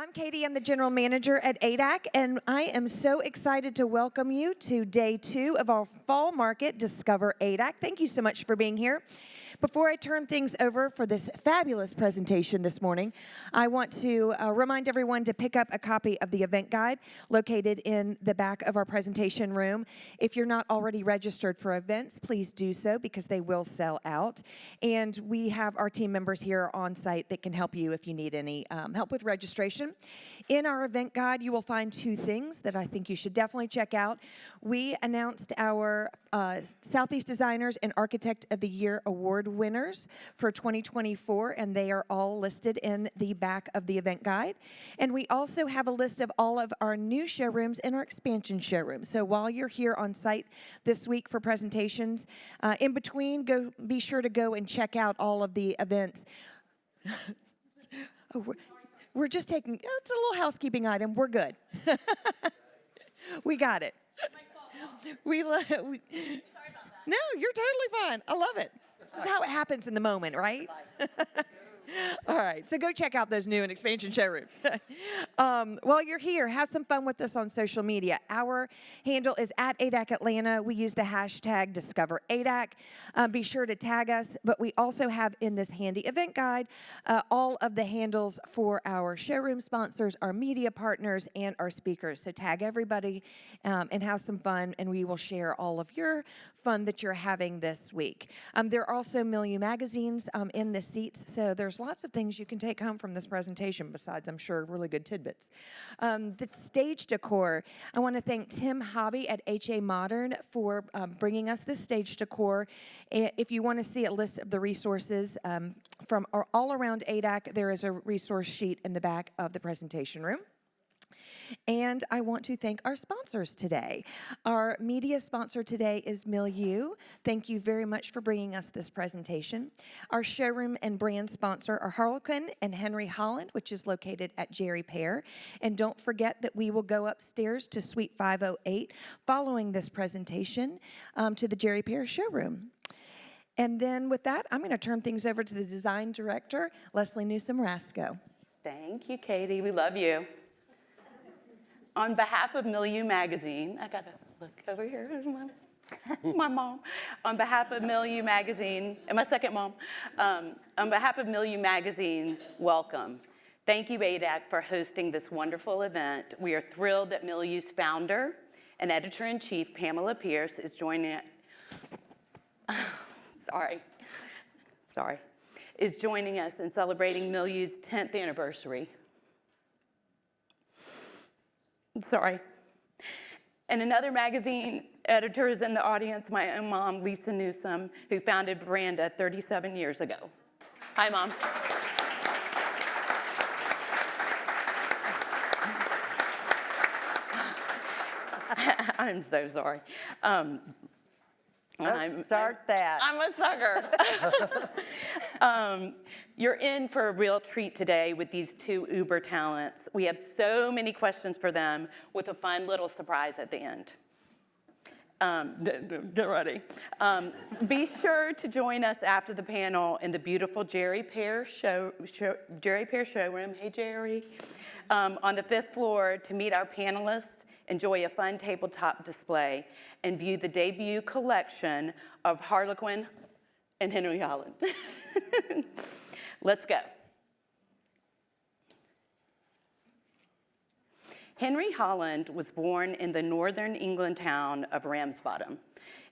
I'm Katie, I'm the general manager at ADAC, and I am so excited to welcome you to day 2 of our fall market, Discover ADAC. Thank you so much for being here. Before I turn things over for this fabulous presentation this morning, I want to remind everyone to pick up a copy of the event guide located in the back of our presentation room. If you're not already registered for events, please do so because they will sell out. And we have our team members here on site that can help you if you need any help with registration. In our event guide, you will find 2 things that I think you should definitely check out. We announced our Southeast Designers and Architect of the Year Award winners for 2024, and they are all listed in the back of the event guide. And we also have a list of all of our new showrooms and our expansion showrooms. So while you're here on site this week for presentations, in between, be sure to go and check out all of the events. We're just taking, it's a little housekeeping item. We're good. We got it. Sorry about that. No, you're totally fine. I love it. This is how it happens in the moment, right? All right, so go check out those new and expansion showrooms. While you're here, have some fun with us on social media. Our handle is @ADAC Atlanta. We use the hashtag #DiscoverADAC. Be sure to tag us, but we also have in this handy event guide all of the handles for our showroom sponsors, our media partners, and our speakers. So tag everybody and have some fun, and we will share all of your fun that you're having this week. There are also MILIEU magazines in the seats, so there's lots of things you can take home from this presentation besides, I'm sure, really good tidbits. The stage decor, I want to thank Tim Hobby at HA Modern for bringing us this stage decor. If you want to see a list of the resources from all around ADAC, there is a resource sheet in the back of the presentation room. And I want to thank our sponsors today. Our media sponsor today is MILIEU. Thank you very much for bringing us this presentation. Our showroom and brand sponsor are Harlequin and Henry Holland, which is located at Jerry Pear. And don't forget that we will go upstairs to Suite 508 following this presentation to the Jerry Pear showroom. And then with that, I'm going to turn things over to the design director, Leslie Newsom Rascoe. Thank you, Katie. We love you. On behalf of MILIEU Magazine, I gotta look over here, my mom. On behalf of MILIEU Magazine, and my second mom, on behalf of MILIEU Magazine, welcome. Thank you, ADAC, for hosting this wonderful event. We are thrilled that MILIEU's founder and editor-in-chief, Pamela Pierce, is joining us in celebrating MILIEU's 10th anniversary. Sorry. And another magazine editor is in the audience, my own mom, Lisa Newsom, who founded Veranda 37 years ago. Hi, Mom. I'm so sorry. Don't start that. I'm a sucker. You're in for a real treat today with these 2 Uber talents. We have so many questions for them with a fun little surprise at the end. Get ready. Be sure to join us after the panel in the beautiful Jerry Pear showroom. Hey, Jerry. On the 5th floor to meet our panelists, enjoy a fun tabletop display, and view the debut collection of Harlequin and Henry Holland. Let's go. Henry Holland was born in the northern England town of Ramsbottom.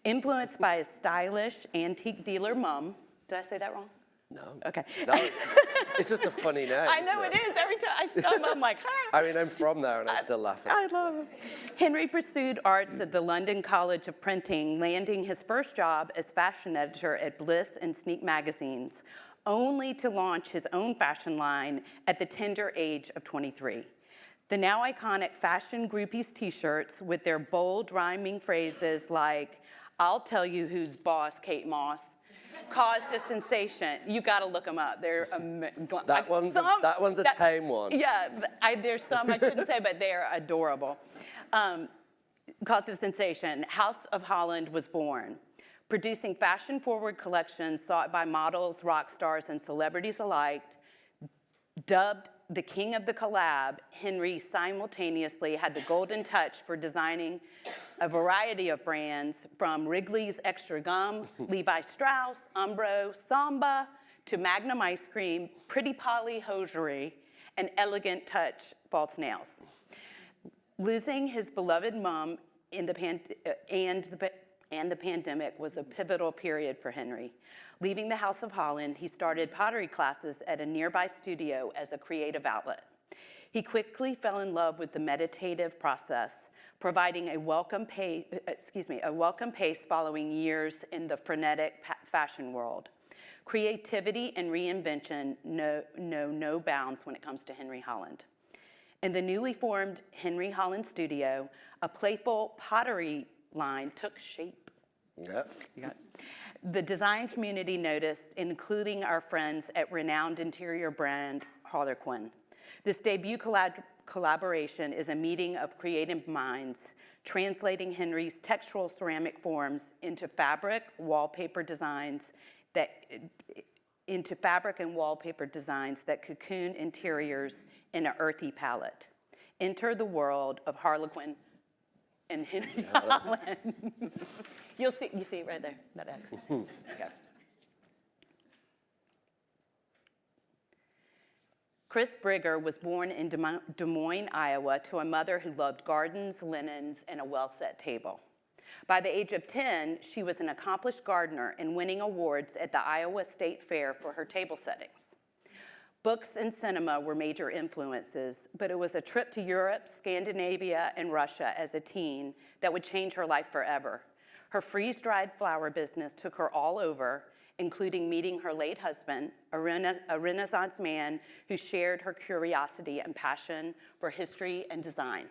Influenced by his stylish antique dealer mom. Did I say that wrong? No. Okay. No, it's just a funny name. I know it is. Every time I stumble, I'm like, hi. I mean, I'm from there and I'm still laughing. I love it. Henry pursued arts at the London College of Printing, landing his first job as fashion editor at Bliss and Sneak magazines, only to launch his own fashion line at the tender age of 23. The now iconic Fashion Groupies t-shirts with their bold rhyming phrases like, "I'll tell you who's boss, Kate Moss," caused a sensation. You got to look them up. They're that one's a tame one. Yeah, there's some I couldn't say, but they're adorable. Caused a sensation. House of Holland was born, producing fashion-forward collections sought by models, rock stars, and celebrities alike, dubbed the king of the collab, Henry simultaneously had the golden touch for designing a variety of brands, from Wrigley's Extra Gum, Levi Strauss, Umbro, Samba, to Magnum Ice Cream, Pretty Polly Hosiery, and Elegant Touch false nails. Losing his beloved mom and the pandemic was a pivotal period for Henry. Leaving the House of Holland, he started pottery classes at a nearby studio as a creative outlet. He quickly fell in love with the meditative process, providing a welcome pace following years in the frenetic fashion world. Creativity and reinvention know no bounds when it comes to Henry Holland. In the newly formed Henry Holland studio, a playful pottery line took shape. Yep. The design community noticed, including our friends at renowned interior brand Harlequin. This debut collaboration is a meeting of creative minds, translating Henry's textural ceramic forms into fabric and wallpaper designs that cocoon interiors in an earthy palette. Enter the world of Harlequin and Henry Holland. You see it right there, that X. There you go. Cris Briger was born in Des Moines, Iowa, to a mother who loved gardens, linens, and a well-set table. By the age of 10, she was an accomplished gardener and winning awards at the Iowa State Fair for her table settings. Books and cinema were major influences, but it was a trip to Europe, Scandinavia, and Russia as a teen that would change her life forever. Her freeze-dried flower business took her all over, including meeting her late husband, a Renaissance man who shared her curiosity and passion for history and design.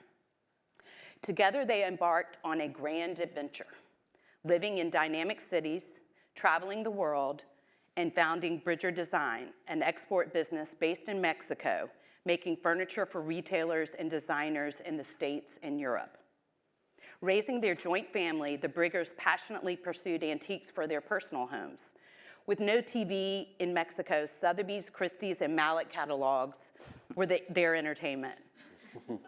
Together, they embarked on a grand adventure, living in dynamic cities, traveling the world, and founding Briger Design, an export business based in Mexico, making furniture for retailers and designers in the States and Europe. Raising their joint family, the Brigers passionately pursued antiques for their personal homes. With no TV in Mexico, Sotheby's, Christie's, and Mallet catalogs were their entertainment.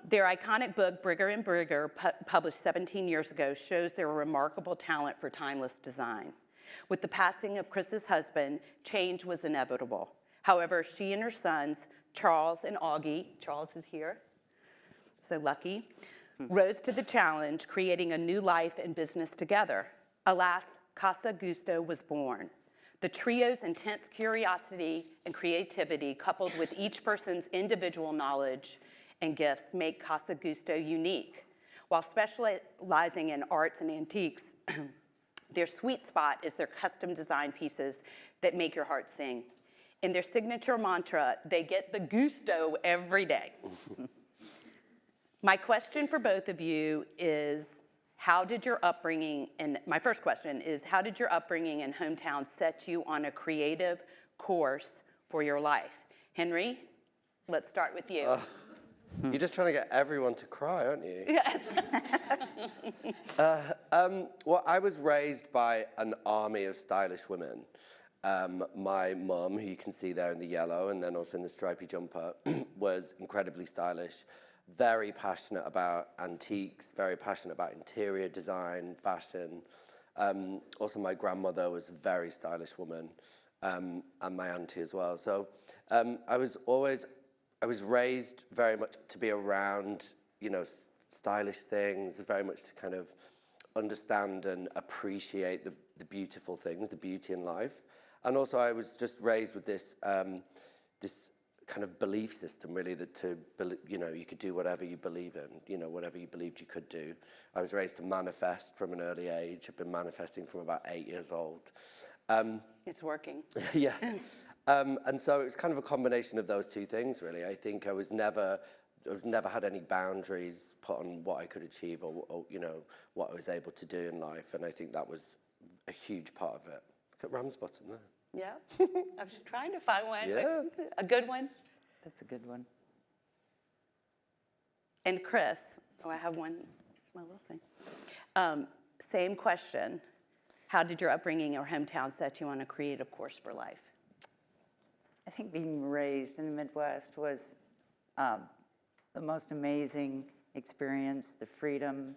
Their iconic book, Briger and Briger, published 17 years ago, shows their remarkable talent for timeless design. With the passing of Chris's husband, change was inevitable. However, she and her sons, Charles and Augie, Charles is here, so lucky, rose to the challenge, creating a new life and business together. Alas, Casa Gusto was born. The trio's intense curiosity and creativity, coupled with each person's individual knowledge and gifts, make Casa Gusto unique. While specializing in arts and antiques, their sweet spot is their custom design pieces that make your heart sing. In their signature mantra, they get the gusto every day. My question for both of you is, how did your upbringing, and my first question is, how did your upbringing and hometown set you on a creative course for your life? Henry, let's start with you. You're just trying to get everyone to cry, aren't you? Well, I was raised by an army of stylish women. My mum, who you can see there in the yellow and then also in the stripy jumper, was incredibly stylish, very passionate about antiques, very passionate about interior design, fashion. Also, my grandmother was a very stylish woman, and my auntie as well. So I was raised very much to be around, stylish things, very much to kind of understand and appreciate the beautiful things, the beauty in life. And also I was just raised with this this kind of belief system, really, that you could do whatever you believe in, whatever you believed you could do. I was raised to manifest from an early age. I've been manifesting from about 8 years old. It's working. Yeah. And so it was kind of a combination of those two things, really. I think I've never had any boundaries put on what I could achieve or what I was able to do in life. And I think that was a huge part of it. Look at Ram's bottom there. Yeah, I was trying to find one. Yeah. A good one. That's a good one. And Cris, I have one, my little thing. Same question. How did your upbringing or hometown set you on a creative course for life? I think being raised in the Midwest was the most amazing experience, the freedom.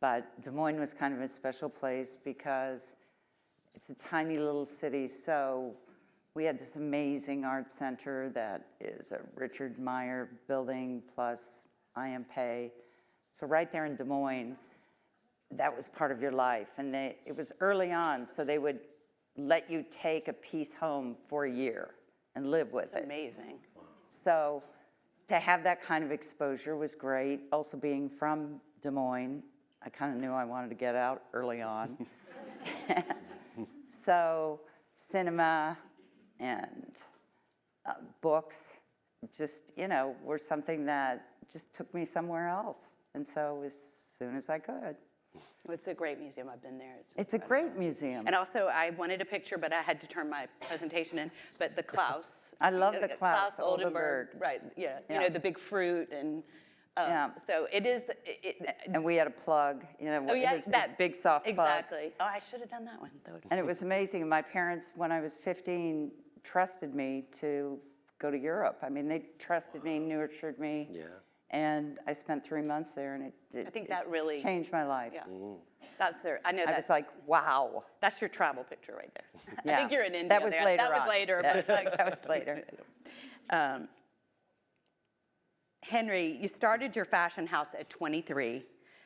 But Des Moines was kind of a special place because it's a tiny little city, so we had this amazing art center that is a Richard Meyer building plus IMPay. So right there in Des Moines, that was part of your life. And it was early on, so they would let you take a piece home for a year and live with That's it. amazing. So to have that kind of exposure was great. Also being from Des Moines, I kind of knew I wanted to get out early on. So cinema and books just, were something that just took me somewhere else. And so as soon as I could. It's a great museum. I've been there. It's a great museum. And also, I wanted a picture, but I had to turn my presentation in. But the Klaus. I love the Klaus Oldenburg. Right, yeah. Yeah. The big fruit and Yeah. so it is. And we had a plug, Oh, yeah, it was that big soft plug. Exactly. Oh, I should have done that one. And it was amazing. My parents, when I was 15, trusted me to go to Europe. I mean, they trusted me, nurtured me. Yeah. And I spent 3 months there, and I think that really changed my life. Yeah, that's their. I know I that. was like, wow. That's your travel picture right there. Yeah. I think you're in India. That was there. later That was on. later. Yeah. But like, That was later. Henry, you started your fashion house at 23.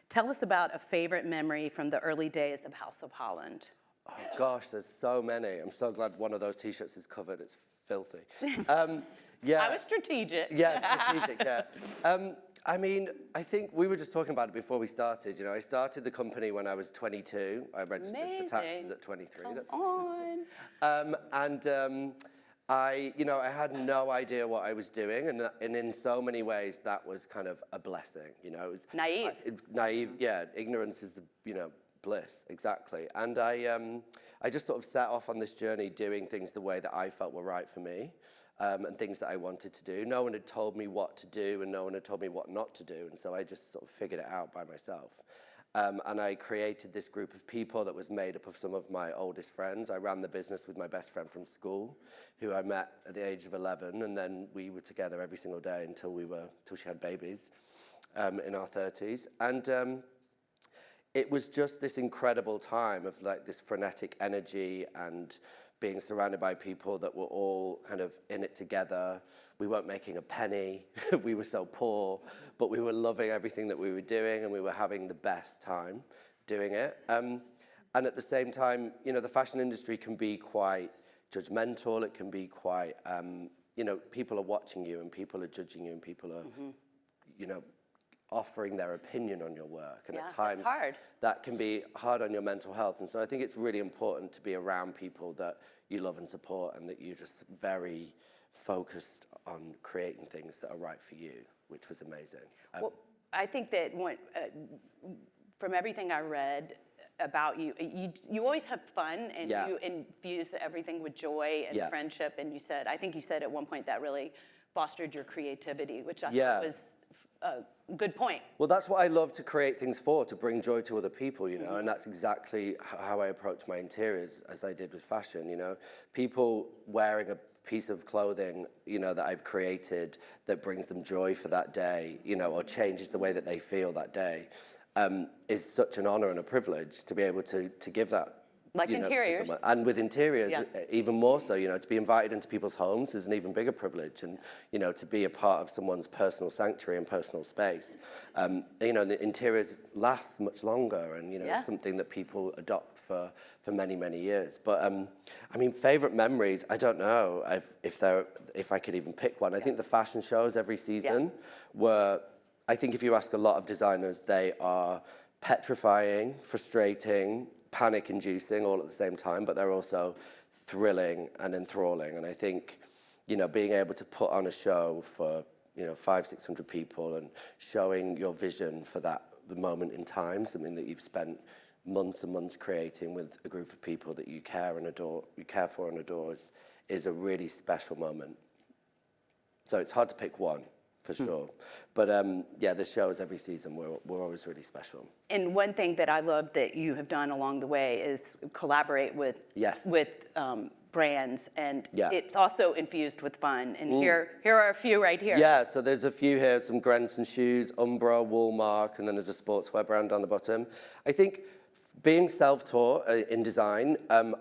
Tell us about a favorite memory from the early days of House of Holland. Oh, gosh, there's so many. I'm so glad one of those T-shirts is covered. It's filthy. Yeah. I was strategic. Yeah, strategic, yeah. I mean, I think we were just talking about it before we started. I started the company when I was 22. I registered for taxes at 23. I had no idea what I was doing, and in so many ways that was kind of a blessing. It was Naive. Naive, yeah. Ignorance is the bliss, exactly. And I just sort of set off on this journey doing things the way that I felt were right for me. And things that I wanted to do. No one had told me what to do, and no one had told me what not to do, and so I just sort of figured it out by myself. And I created this group of people that was made up of some of my oldest friends. I ran the business with my best friend from school, who I met at the age of 11, and then we were together every single day until she had babies in our 30s. And it was just this incredible time of like this frenetic energy and being surrounded by people that were all kind of in it together. We weren't making a penny. We were so poor, but we were loving everything that we were doing, and we were having the best time doing it. And at the same time, the fashion industry can be quite judgmental. It can be quite, people are watching you, and people are judging you, and people are, offering their opinion on your work. And at times, that can be hard on your mental health. And so I think it's really important to be around people that you love and support, and that you're just very focused on creating things that are right for you, which was amazing. Well, I think that from everything I read about you, you always have fun, and you infuse everything with joy and friendship. And I think you said at one point that really fostered your creativity, which I thought was a good point. Well, that's what I love to create things for, to bring joy to other people, and that's exactly how I approach my interiors, as I did with fashion, People wearing a piece of clothing, that I've created that brings them joy for that day, or changes the way that they feel that day, is such an honor and a privilege to be able to give that. Like interiors. To someone. And with interiors, even more so, to be invited into people's homes is an even bigger privilege. And, to be a part of someone's personal sanctuary and personal space. The interiors last much longer, and, something that people adopt for many, many years. But, favorite memories, I don't know if I could even pick one. I think the fashion shows every season were, I think if you ask a lot of designers, they are petrifying, frustrating, panic-inducing all at the same time, but they're also thrilling and enthralling. And I think, being able to put on a show for, 500-600 people and showing your vision for the moment in time, something that you've spent months and months creating with a group of people that you care for and adore, is a really special moment. So it's hard to pick one, for sure. But the shows every season were always really special. And one thing that I love that you have done along the way is collaborate with brands, and Yeah. it's also infused with fun. And here are a few right here. Yeah, so there's a few here, some Grenson shoes, Umbro, Woolmark, and then there's a sportswear brand on the bottom. I think being self-taught in design,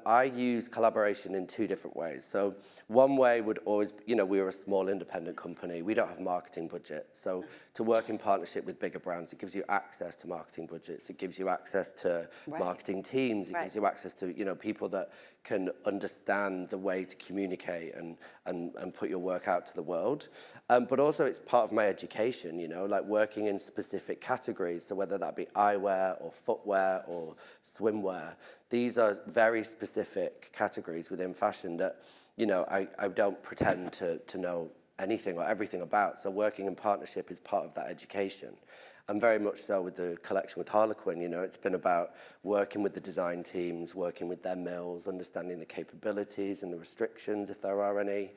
I use collaboration in two different ways. So one way would always, we're a small independent company. We don't have marketing budgets. So to work in partnership with bigger brands, it gives you access to marketing budgets. It gives you access to marketing teams. It gives you access to, people that can understand the way to communicate and put your work out to the world. But also it's part of my education, like working in specific categories. So whether that be eyewear or footwear or swimwear, these are very specific categories within fashion that, I don't pretend to know anything or everything about. So working in partnership is part of that education. And very much so with the collection with Harlequin, it's been about working with the design teams, working with their mills, understanding the capabilities and the restrictions, if there are any.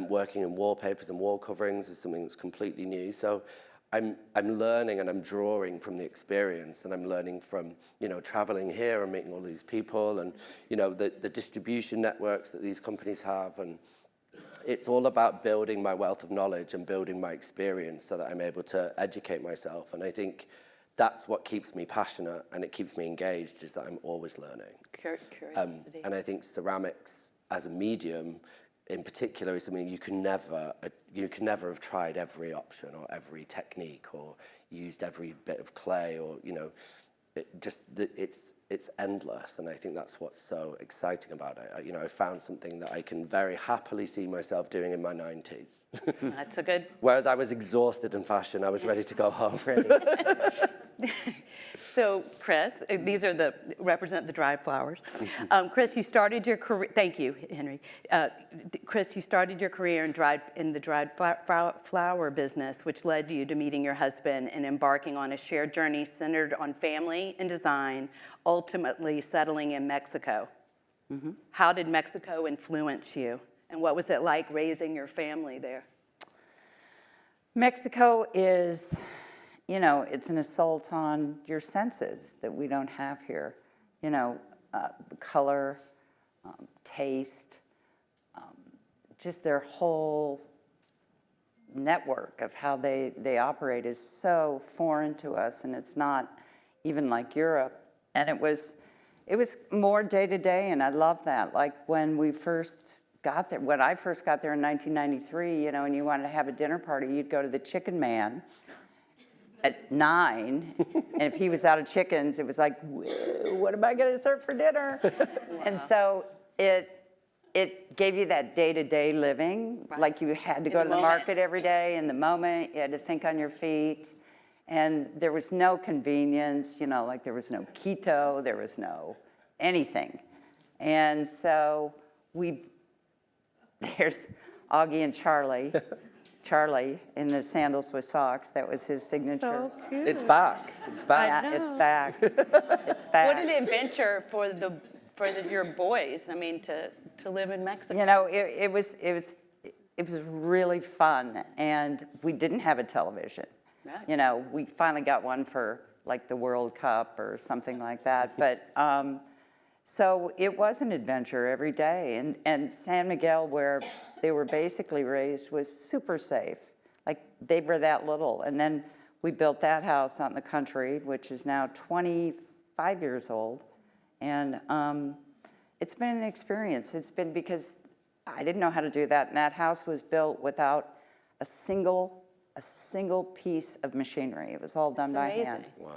Working in wallpapers and wall coverings is something that's completely new. So I'm learning and I'm drawing from the experience, and I'm learning from, traveling here and meeting all these people and, the distribution networks that these companies have. And it's all about building my wealth of knowledge and building my experience so that I'm able to educate myself. And I think that's what keeps me passionate and it keeps me engaged, is that I'm always learning. Curiosity. And I think ceramics as a medium in particular is something you can never have tried every option or every technique or used every bit of clay or, it's endless, and I think that's what's so exciting about it. I found something that I can very happily see myself doing in my 90s. That's a good... Whereas I was exhausted in fashion, I was ready to go home. So, Cris, these are represent the dried flowers. Cris, you started your career, thank you, Henry. Cris, you started your career in the dried flower business, which led you to meeting your husband and embarking on a shared journey centered on family and design, ultimately settling in Mexico. How did Mexico influence you? And what was it like raising your family there? Mexico is, it's an assault on your senses that we don't have here. Color, taste, just their whole network of how they operate is so foreign to us, and it's not even like Europe. And it was more day to day, and I love that. Like when we first got there, when I first got there in 1993, and you wanted to have a dinner party, you'd go to the Chicken Man at 9, and if he was out of chickens, it was like, what am I going to serve for dinner? Wow. And so it gave you that day-to-day living, like you had to go to the market every day in the moment, you had to think on your feet, and there was no convenience, like there was no keto, there was no anything. And so there's Augie and Charlie in the sandals with socks. That was his signature. So cute. It's back. It's back. Yeah, it's back. It's back. What an adventure for your boys. I mean, to live in Mexico. It was really fun, and we didn't have a television. Right. We finally got one for like the World Cup or something like that. But so it was an adventure every day, and San Miguel, where they were basically raised, was super safe. Like they were that little, and then we built that house out in the country, which is now 25 years old, and it's been an experience. It's been because I didn't know how to do that, and that house was built without a single piece of machinery. It was all done by hand. Wow.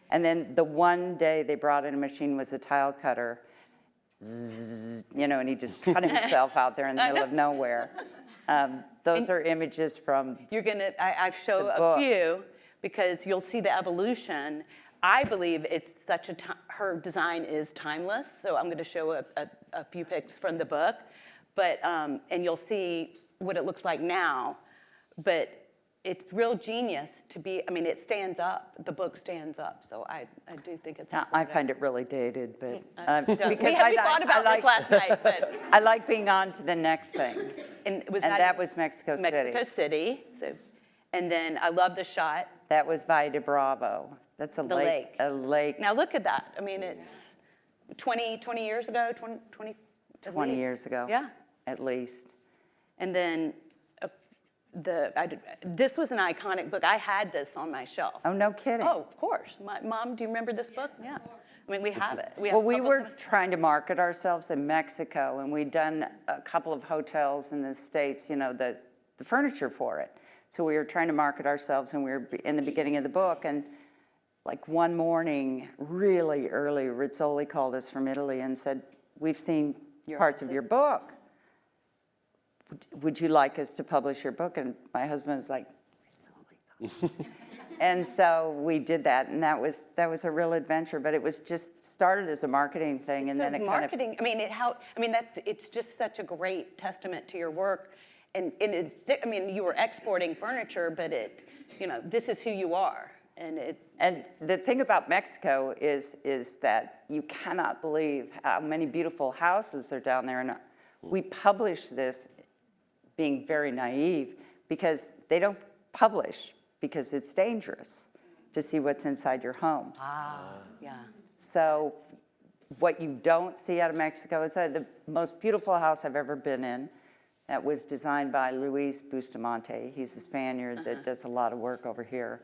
And then the one day they brought in a machine was a tile cutter, zzz, and he just cut himself out there in the middle of nowhere. Those are images from I show a few because you'll see the evolution. I believe it's her design is timeless, so I'm going to show a few pics from the book, but and you'll see what it looks like now, but it's real genius to be, it stands up, the book stands up, so I do think it's I find it really dated, but because we thought about this last night, but I like being on to the next thing. And that was Mexico City. Mexico City, so, and then I love the shot. That was Valle de Bravo. That's a lake. A lake. Now look at that. It's 20 years ago, 20, 20 least. years ago. Yeah. At least. And then this was an iconic book. I had this on my shelf. Oh, no kidding. Oh, of course. Mom, do you remember this book? Yeah. I mean, we have it. We have Well, we public- were trying to market ourselves in Mexico, and we'd done a couple of hotels in the States, you know, the furniture for it. So we were trying to market ourselves, and we were in the beginning of the book, and like one morning, really early, Rizzoli called us from Italy and said, "We've seen parts of your book. Would you like us to publish your book?" And my husband was like, "Rizzoli." And so we did that, and that was a real adventure. But it was just started as a marketing thing, and So then it marketing, I mean, it's just such a great testament to your work. And it's, I mean, you were exporting furniture, but this is who you are. And the thing about Mexico is that you cannot believe how many beautiful houses are down there. And we published this being very naive because they don't publish because it's dangerous to see what's inside your home. Yeah. So what you don't see out of Mexico is the most beautiful house I've ever been in. That was designed by Luis Bustamante. He's a Spaniard that does a lot of work over here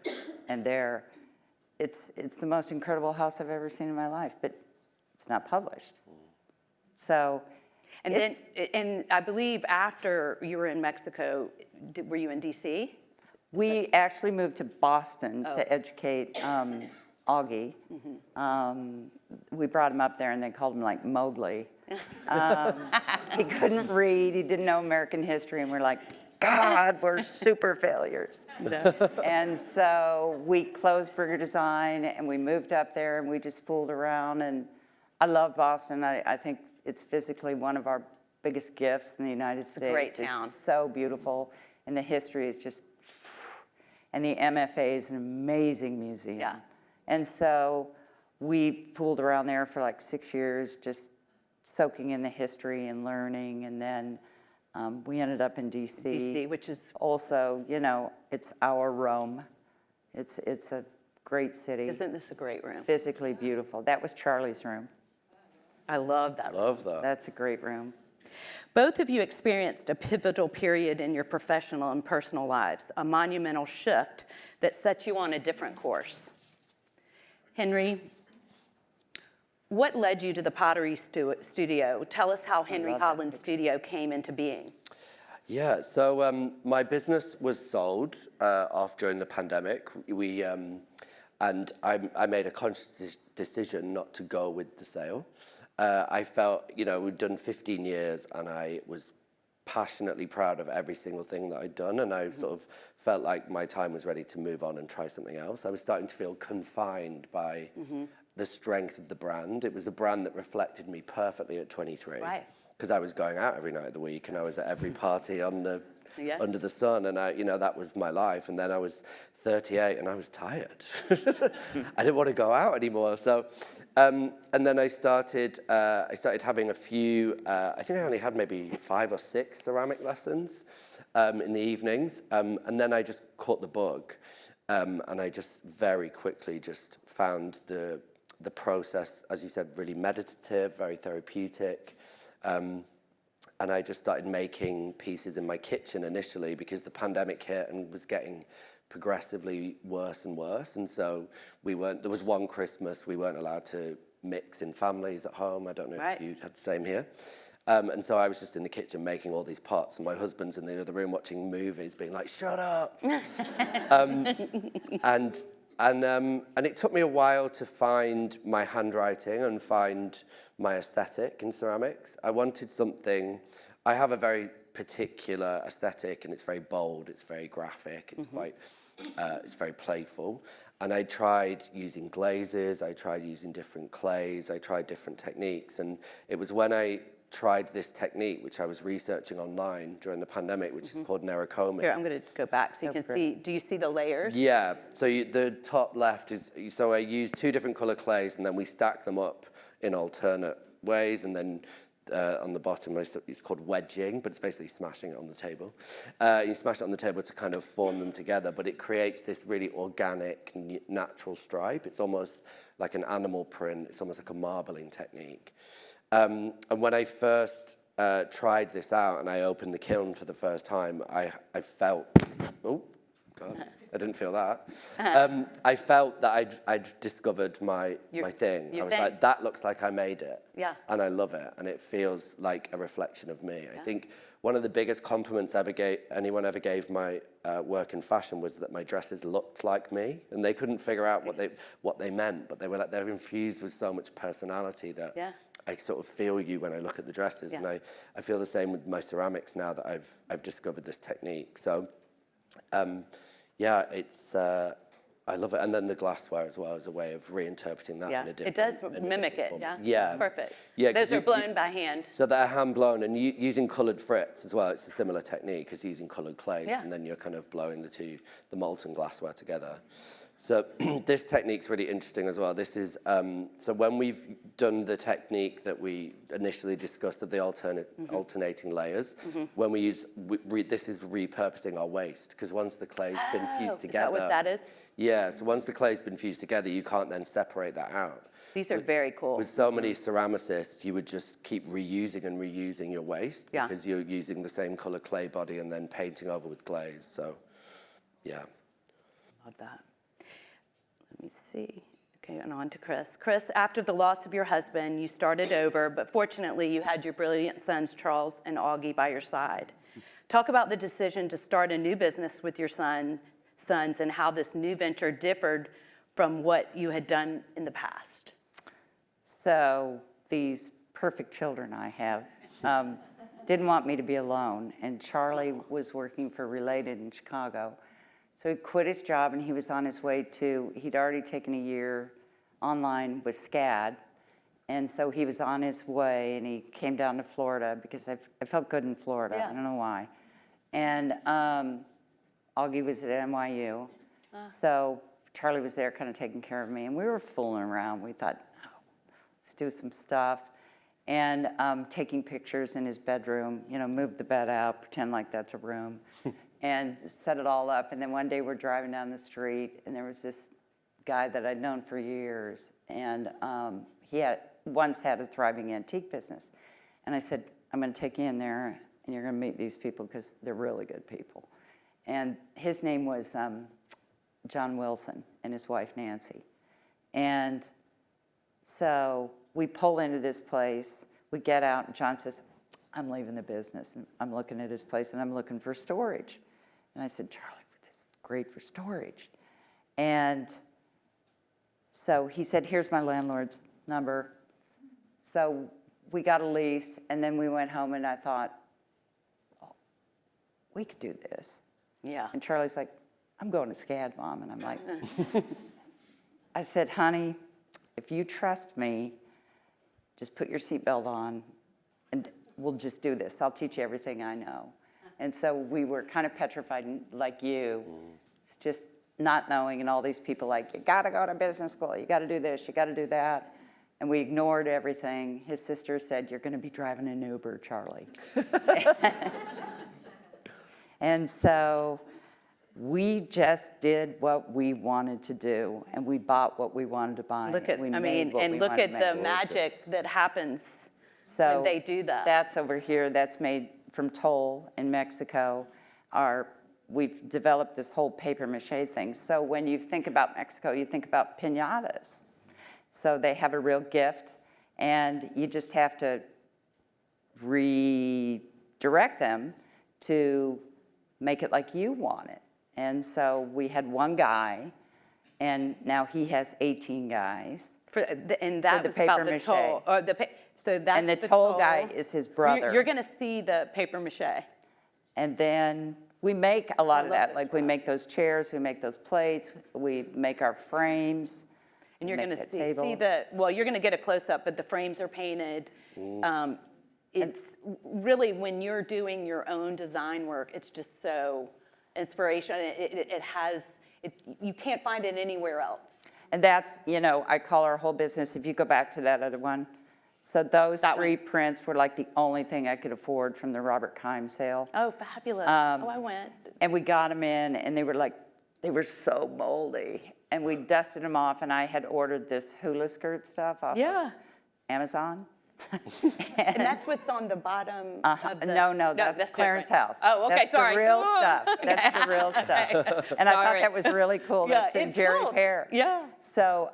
and there. It's the most incredible house I've ever seen in my life, but it's not published. So, And I believe after you were in Mexico, were you in D.C.? we actually moved to Boston to educate Augie. We brought him up there, and they called him like Mowgli. He couldn't read, he didn't know American history, and we're like, God, we're super failures. And so we closed Briger Design, and we moved up there, and we just fooled around. And I love Boston. I think it's physically one of our biggest gifts in the United States. It's a great town. It's so beautiful, and the history is just, and the MFA is an amazing museum. Yeah. And so we fooled around there for like 6 years, just soaking in the history and learning, and then we ended up in D.C. D.C., which is also, it's our Rome. It's a great city. Isn't this a great room? Physically beautiful. That was Charlie's room. I love that room. Love that. That's a great room. Both of you experienced a pivotal period in your professional and personal lives, a monumental shift that set you on a different course. Henry, what led you to the pottery studio? Tell us how Henry Holland Studio came into being. Yeah, so my business was sold off during the pandemic. And I made a conscious decision not to go with the sale. I felt, we'd done 15 years, and I was passionately proud of every single thing that I'd done, and I sort of felt like my time was ready to move on and try something else. I was starting to feel confined by the strength of the brand. It was a brand that reflected me perfectly at 23. Right. Because I was going out every night of the week, and I was at every party under the sun, and that was my life. And then I was 38, and I was tired. I didn't want to go out anymore. So, and then I started having a few. I think I only had maybe 5 or 6 ceramic lessons in the evenings, and then I just caught the bug, and I just very quickly just found the process, as you said, really meditative, very therapeutic. And I just started making pieces in my kitchen initially because the pandemic hit and was getting progressively worse and worse. And so there was one Christmas we weren't allowed to mix in families at home. I don't know if you had the same here. And so I was just in the kitchen making all these pots, and my husband's in the other room watching movies being like, shut up. And it took me a while to find my handwriting and find my aesthetic in ceramics. I wanted something. I have a very particular aesthetic, and it's very bold, it's very graphic, it's it's very playful. And I tried using glazes, I tried using different clays, I tried different techniques. And it was when I tried this technique, which I was researching online during the pandemic, which is called nerocoming. Here, I'm going to go back so you can see. Do you see the layers? Yeah. So the top left is, so I used 2 different color clays, and then we stack them up in alternate ways, and then on the bottom, it's called wedging, but it's basically smashing it on the table. You smash it on the table to kind of form them together, but it creates this really organic, natural stripe. It's almost like an animal print. It's almost like a marbling technique. And when I first tried this out and I opened the kiln for the first time, I felt, oh, God, I didn't feel that. I felt that I'd discovered my thing. I was like, that looks like I made it. Yeah. And I love it. And it feels like a reflection of me. I think one of the biggest compliments anyone ever gave my work in fashion was that my dresses looked like me. And they couldn't figure out what they meant, but they were like, they're infused with so much personality that I sort of feel you when I look at the dresses. And I feel the same with my ceramics now that I've discovered this technique. So yeah, it's, I love it. And then the glassware as well is a way of reinterpreting that in a different it does mimic it, form. Yeah, it's perfect. Yeah, Those are blown by hand. So they're hand blown, and using coloured frits as well. It's a similar technique as using coloured clay, and then you're kind of blowing the molten glassware together. So this technique's really interesting as well. This is, so when we've done the technique that we initially discussed of the alternating layers, when we use, this is repurposing our waste, because once the clay's been fused together. Is that what that is? Yeah, so once the clay's been fused together, you can't then separate that out. These are very cool. With so many ceramicists, you would just keep reusing and reusing your waste because you're using the same color clay body and then painting over with glaze. So, yeah. Love that. Let me see. Okay, and on to Cris. Cris, after the loss of your husband, you started over, but fortunately you had your brilliant sons, Charles and Augie, by your side. Talk about the decision to start a new business with your sons and how this new venture differed from what you had done in the past. So these perfect children I have didn't want me to be alone, and Charlie was working for Related in Chicago. So he quit his job and he was on his way he'd already taken a year online with SCAD, and so he was on his way and he came down to Florida because I felt good in Florida, I don't know why. And Augie was at NYU, so Charlie was there kind of taking care of me, and we were fooling around. We thought, oh, let's do some stuff, and taking pictures in his bedroom, move the bed out, pretend like that's a room, and set it all up. And then one day we're driving down the street, and there was this guy that I'd known for years, and he had once had a thriving antique business. And I said, I'm going to take you in there, and you're going to meet these people because they're really good people. And his name was John Wilson and his wife Nancy. And so we pull into this place, we get out, and John says, I'm leaving the business. And I'm looking at his place, and I'm looking for storage. And I said, Charlie, this is great for storage. And so he said, here's my landlord's number. So we got a lease, and then we went home, and I thought, oh, we could do this. Yeah. And Charlie's like, I'm going to SCAD, Mom. And I'm like, I said, honey, if you trust me, just put your seatbelt on, and we'll just do this. I'll teach you everything I know. And so we were kind of petrified like you. It's just not knowing, and all these people like, you got to go to business school, you got to do this, you got to do that. And we ignored everything. His sister said, you're going to be driving an Uber, Charlie. And so we just did what we wanted to do, and we bought what we wanted to buy. Look at, and look at the magic that happens when they do that. That's over here. That's made from toll in Mexico. We've developed this whole paper mache thing. So when you think about Mexico, you think about piñatas. So they have a real gift, and you just have to redirect them to make it like you want it. And so we had one guy, and now he has 18 guys. And that was about the toll. So that's and the toll guy is his brother. You're going to see the paper mache. And then we make a lot of that. Like we make those chairs, we make those plates, we make our frames. And you're going to see you're going to get a close-up, but the frames are painted. It's really, when you're doing your own design work, it's just so inspirational. You can't find it anywhere else. And that's, I call our whole business, if you go back to that other one, so those three prints were like the only thing I could afford from the Robert Keim sale. Oh, fabulous. I went. And we got them in, and they were so moldy. And we dusted them off, and I had ordered this hula skirt stuff off of Amazon. And that's what's on the bottom of the... No, that's Clarence different. House. Oh, okay, that's sorry. The real Oh, stuff. okay. That's the real stuff. And I thought Sorry. that was really cool. Yeah, That's in it's Jerry cool. Pear. Yeah. So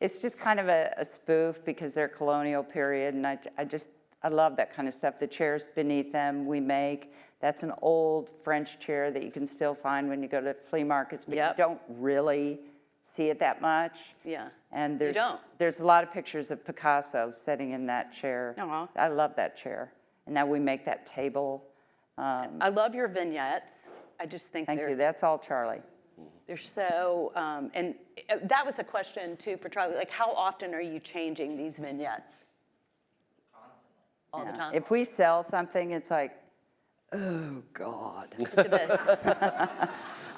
it's just kind of a spoof because they're colonial period, and I love that kind of stuff. The chairs beneath them we make. That's an old French chair that you can still find when you go to flea markets, but Yep. you don't really see it that much. Yeah. And You don't. there's a lot of pictures of Picasso sitting in that chair. Aw. I love that chair. And now we make that table. I love your vignettes. I just think Thank they're... you. That's all Charlie. They're so, and that was a question too for Charlie, like how often are you changing these vignettes? Constantly. All the Yeah. time? If we sell something, it's like, oh, God. Look at this.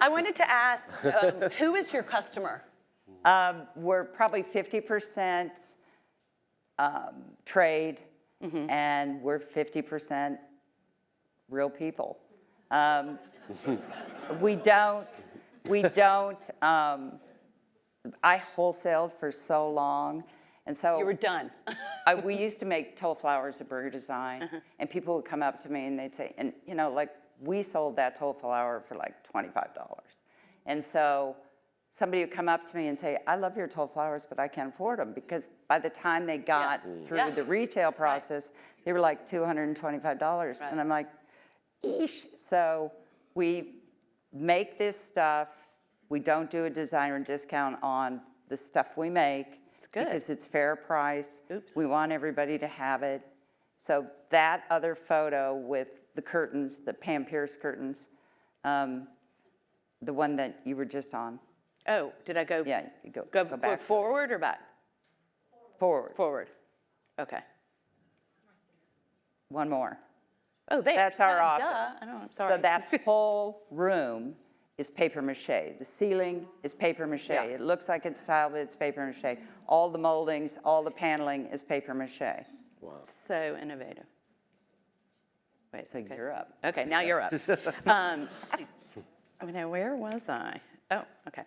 I wanted to ask, who is your customer? We're probably 50% trade, and we're 50% real people. We don't, I wholesaled for so long, and so. You were done. We used to make tulle flowers at Briger Design, and people would come up to me and they'd say, and you know, like we sold that tulle flower for like $25. And so somebody would come up to me and say, I love your tulle flowers, but I can't afford them, because by the time they got through the retail process, they were like $225. And I'm like, eesh. So we make this stuff. We don't do a designer discount on the stuff we make. It's good. Because it's fair priced. Oops. We want everybody to have it. So that other photo with the curtains, the Pam Pierce curtains, the one that you were just on. Oh, did I go? Yeah, you go Go back to it. forward or back? Forward. Forward. Okay. One more. Oh, there. That's our Duh. office. I know, I'm sorry. So that whole room is paper mache. The ceiling is paper mache. Yeah. It looks like it's tile, but it's paper mache. All the moldings, all the paneling is paper mache. Wow. So innovative. Wait, So okay. you're up. Okay, now you're up. Now, where was I? Oh, okay.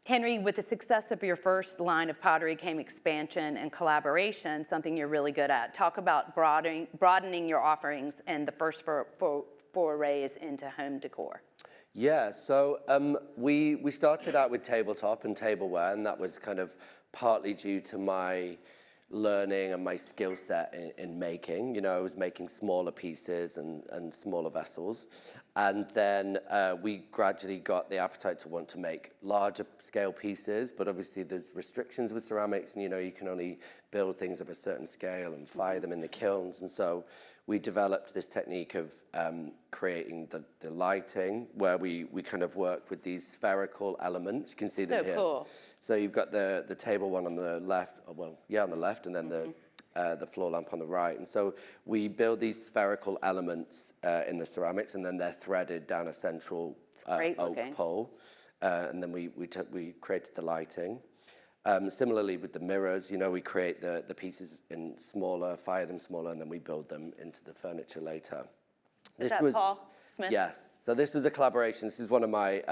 Henry, with the success of your first line of pottery came expansion and collaboration, something you're really good at. Talk about broadening your offerings and the first forays into home decor. Yeah, so we started out with tabletop and tableware, and that was kind of partly due to my learning and my skill set in making. You know, I was making smaller pieces and smaller vessels. And then we gradually got the appetite to want to make larger scale pieces, but obviously there's restrictions with ceramics, and you know, you can only build things of a certain scale and fire them in the kilns. And so we developed this technique of creating the lighting, where we kind of work with these spherical elements. You can see them here. So cool. So you've got the table one on the left, on the left, and then the floor lamp on the right. And so we build these spherical elements in the ceramics, and then they're threaded down a central oak pole. And then we created the lighting. Similarly with the mirrors, you know, we create the pieces in smaller, fire them smaller, and then we build them into the furniture later. Is that Paul Smith? Yes. So this was a collaboration. This is one of my,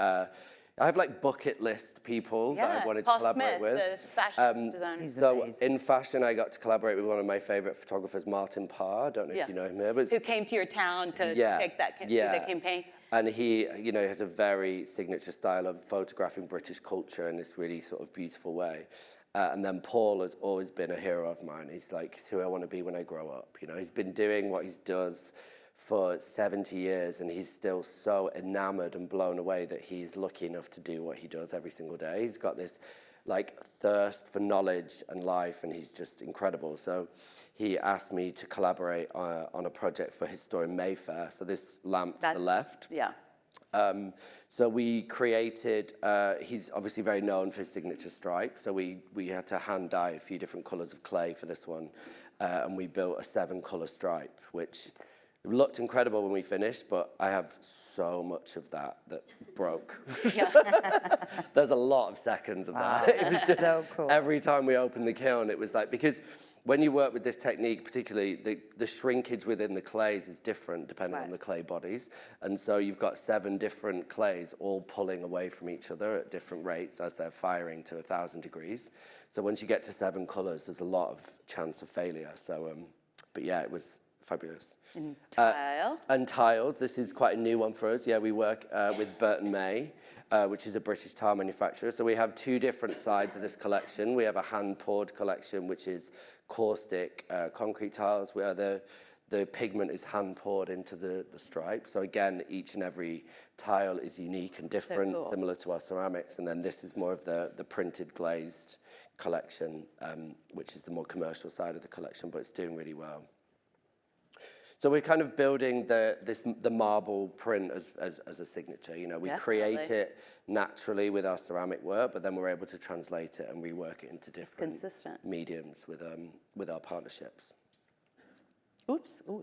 I have like bucket list people that I wanted Paul to collaborate Smith, with. the fashion designer. So amazing. in fashion, I got to collaborate with one of my favorite photographers, Martin Parr. I don't know if you know him here, but Who came to your town to take that campaign? And he, you know, has a very signature style of photographing British culture in this really sort of beautiful way. And then Paul has always been a hero of mine. He's like who I want to be when I grow up. You know, he's been doing what he does for 70 years, and he's still so enamored and blown away that he's lucky enough to do what he does every single day. He's got this like thirst for knowledge and life, and he's just incredible. So he asked me to collaborate on a project for his store in Mayfair. So this lamp to the left. Yeah. So we created, he's obviously very known for his signature stripe, so we had to hand dye a few different colours of clay for this one, and we built a 7-colour stripe, which looked incredible when we finished, but I have so much of that broke. There's a lot of seconds of that. It was just so cool. Every time we opened the kiln, it was like, because when you work with this technique, particularly the shrinkage within the clays is different depending on the clay bodies. And so you've got 7 different clays all pulling away from each other at different rates as they're firing to 1,000 degrees. So once you get to 7 colors, there's a lot of chance of failure. So, but yeah, it was fabulous. Tile. And tiles, this is quite a new one for us. Yeah, we work with Burton May, which is a British tile manufacturer. So we have 2 different sides of this collection. We have a hand-poured collection, which is caustic concrete tiles, where the pigment is hand-poured into the stripe. So again, each and every tile is unique and different, So cool. similar to our ceramics. And then this is more of the printed glazed collection, which is the more commercial side of the collection, but it's doing really well. So we're kind of building the marble print as a signature. You know, we create it naturally with our ceramic work, but then we're able to translate it and rework it into different mediums with our partnerships. Oops. Ooh,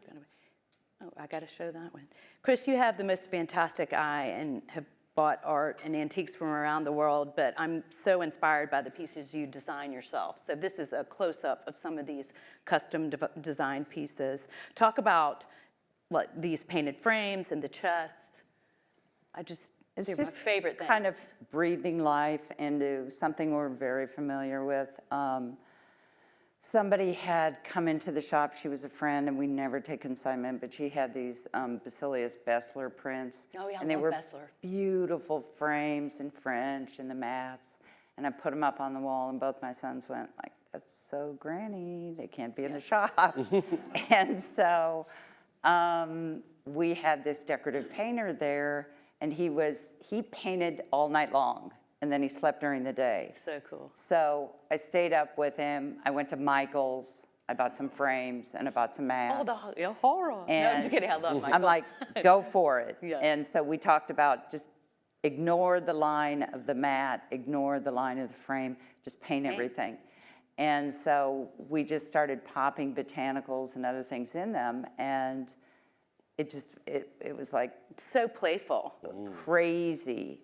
I got to show that one. Cris, you have the most fantastic eye and have bought art and antiques from around the world, but I'm so inspired by the pieces you design yourself. So this is a close-up of some of these custom designed pieces. Talk about these painted frames and the chests. It's they're just my favorite things. kind of breathing life into something we're very familiar with. Somebody had come into the shop, she was a friend, and we never take consignment, but she had these Basilius Bessler prints. Oh, yeah, and they love were Bessler. beautiful frames in French and the mats. And I put them up on the wall, and both my sons went like, "That's so granny, they can't be in the shop." And so we had this decorative painter there, and he painted all night long. And then he slept during the day. So cool. So I stayed up with him. I went to Michael's. I bought some frames and I bought some mats. Oh, the horror. No, I'm just kidding. I love Michael. I'm like, go for it. Yeah. And so we talked about just ignore the line of the mat, ignore the line of the frame, just paint everything. And so we just started popping botanicals and other things in them. And it was like so playful. Crazy.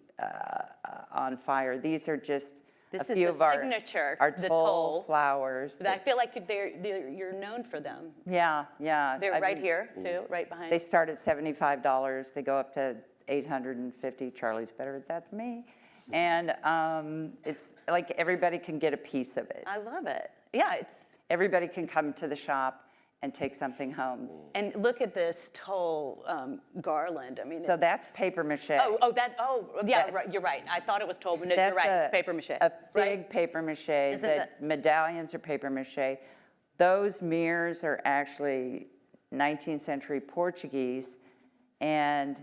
On fire. These are just This a is few the of our signature, the toll toll. flowers. But I feel like you're known for them. Yeah. They're right here, too, right behind. They start at $75. They go up to $850. Charlie's better at that than me. And it's like everybody can get a piece of it. I love it. Yeah, Everybody can come to the shop and take something home. And look at this toll garland. I mean, So that's paper mache. Yeah, right, you're right. I thought it was toll, but no, you're right. It's paper mache. A fig right? paper mache. The medallions are paper mache. Those mirrors are actually 19th century Portuguese, and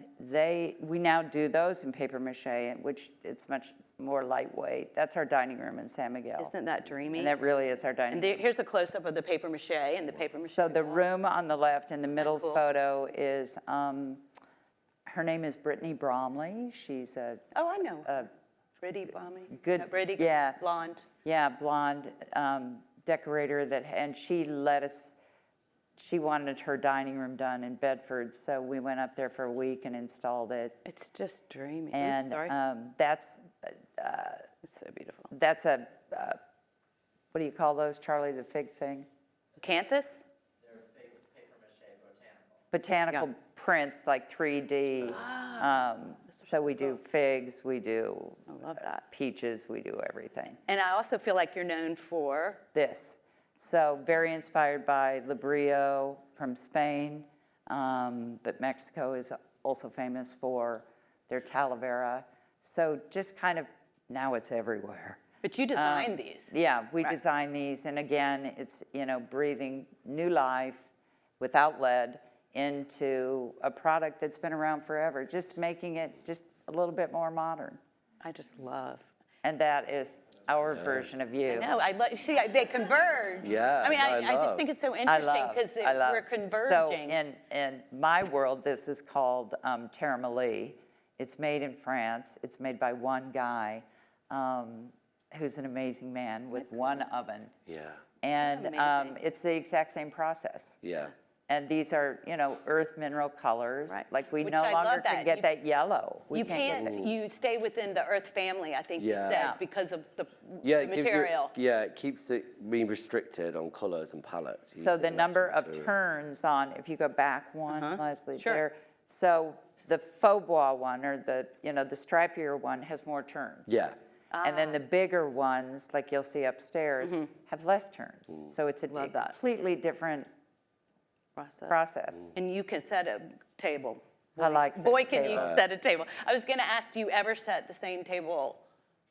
we now do those in paper mache, which it's much more lightweight. That's our dining room in San Miguel. Isn't that dreamy? And that really is our dining room. And here's a close-up of the paper mache and the paper mache. So the room on the left in the middle cool? photo is, her name is Brittany Bromley. She's a Oh, I know. Pretty Bromley. good- Pretty yeah. blonde. Yeah, blonde decorator and she let us, she wanted her dining room done in Bedford, so we went up there for a week and installed it. It's just dreamy. And sorry. It's so beautiful. That's a, what do you call those, Charlie, the fig thing? Canthus? They're fig paper mache botanical. Botanical prints, like 3D. So we do figs, we do I love that. peaches, we do everything. And I also feel like you're known for This. So very inspired by Librio from Spain, but Mexico is also famous for their Talavera. So just kind of, now it's everywhere. But you designed these. Yeah, we Right. design these, and again, it's, breathing new life without lead into a product that's been around forever, just making it just a little bit more modern. I just love. And that is our version of you. No, see, they converge. Yeah, I mean, no, I I just love. think it's so I interesting love. because I love. we're converging. So in my world, this is called terre It's made in France. It's made by one guy who's an amazing man with one oven. Yeah. And Amazing. it's the exact same process. Yeah. And these are, you know, earth mineral colors. Right. Like we Which no I longer love can that. get that yellow. We You can't get can't, that. you stay within the earth family, I think you Yeah. said, Yeah. because of the It gives you- material. it keeps it being restricted on colours and palettes. So using the number natural of material. turns on, if you go back one, Leslie, Sure. there. So the faux bois one, or the, you know, the stripier one has more turns. Yeah. And then the bigger ones, like you'll see upstairs, have less turns. So it's a Love that. completely different process. And you can set a table. I like setting Boy, can you tables. set a table. I was going to ask, do you ever set the same table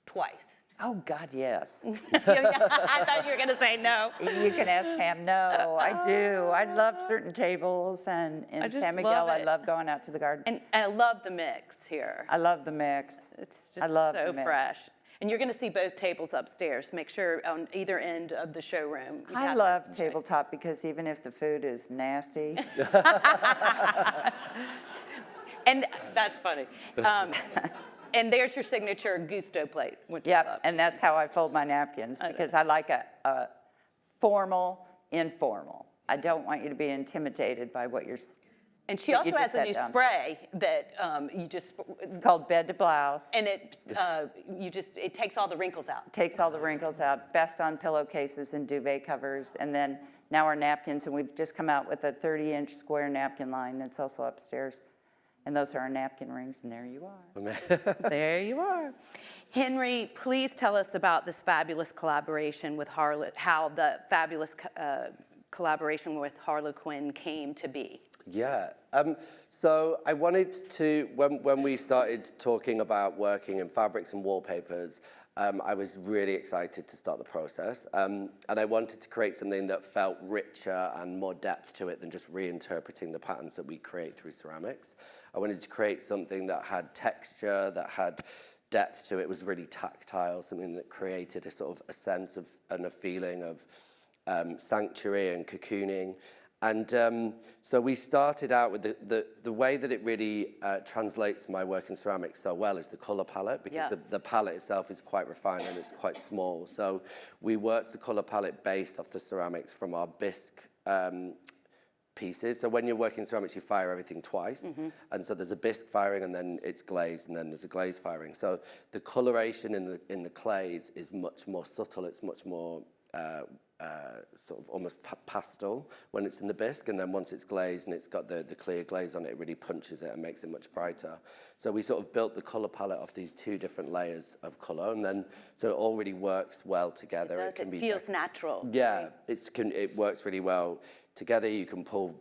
twice? Oh, God, yes. I thought you were going to say no. You can ask Pam. No, I do. I love certain tables, and in I just San Miguel, love I it. love going out to the garden. And I love the mix here. I love the mix. It's I just love so the mix. fresh. And you're going to see both tables upstairs. Make sure on either end of the showroom. you I have love them. tabletop because even if the food is nasty, And that's funny. And there's your signature Gusto plate. Which I yep, love. and that's how I fold my napkins because I like a formal, informal. I don't want you to be intimidated by what you're. And she that you also has just a sat new down. spray that you just. It's called bed to blouse. And it it takes all the wrinkles out. Takes all the wrinkles out. Best on pillowcases and duvet covers, and then now our napkins, and we've just come out with a 30-inch square napkin line that's also upstairs. And those are our napkin rings, and there you are. There you are. Henry, please tell us about this fabulous collaboration with how the fabulous collaboration with Harlequin came to be. Yeah. So I wanted to, when we started talking about working in fabrics and wallpapers, I was really excited to start the process. And I wanted to create something that felt richer and more depth to it than just reinterpreting the patterns that we create through ceramics. I wanted to create something that had texture, that had depth to it, was really tactile, something that created a sort of a sense of and a feeling of sanctuary and cocooning. And so we started out with the way that it really translates my work in ceramics so well is the color palette, because Yes. the palette itself is quite refined and it's quite small. So we worked the color palette based off the ceramics from our bisque pieces. So when you're working ceramics, you fire everything twice. And so there's a bisque firing, and then it's glazed, and then there's a glaze firing. So the coloration in the clays is much more subtle. It's much more sort of almost pastel when it's in the bisque, and then once it's glazed and it's got the clear glaze on it, it really punches it and makes it much brighter. So we sort of built the color palette off these two different layers of color, and then so it all really works well together. It feels natural. Yeah, it works really well together. You can pull,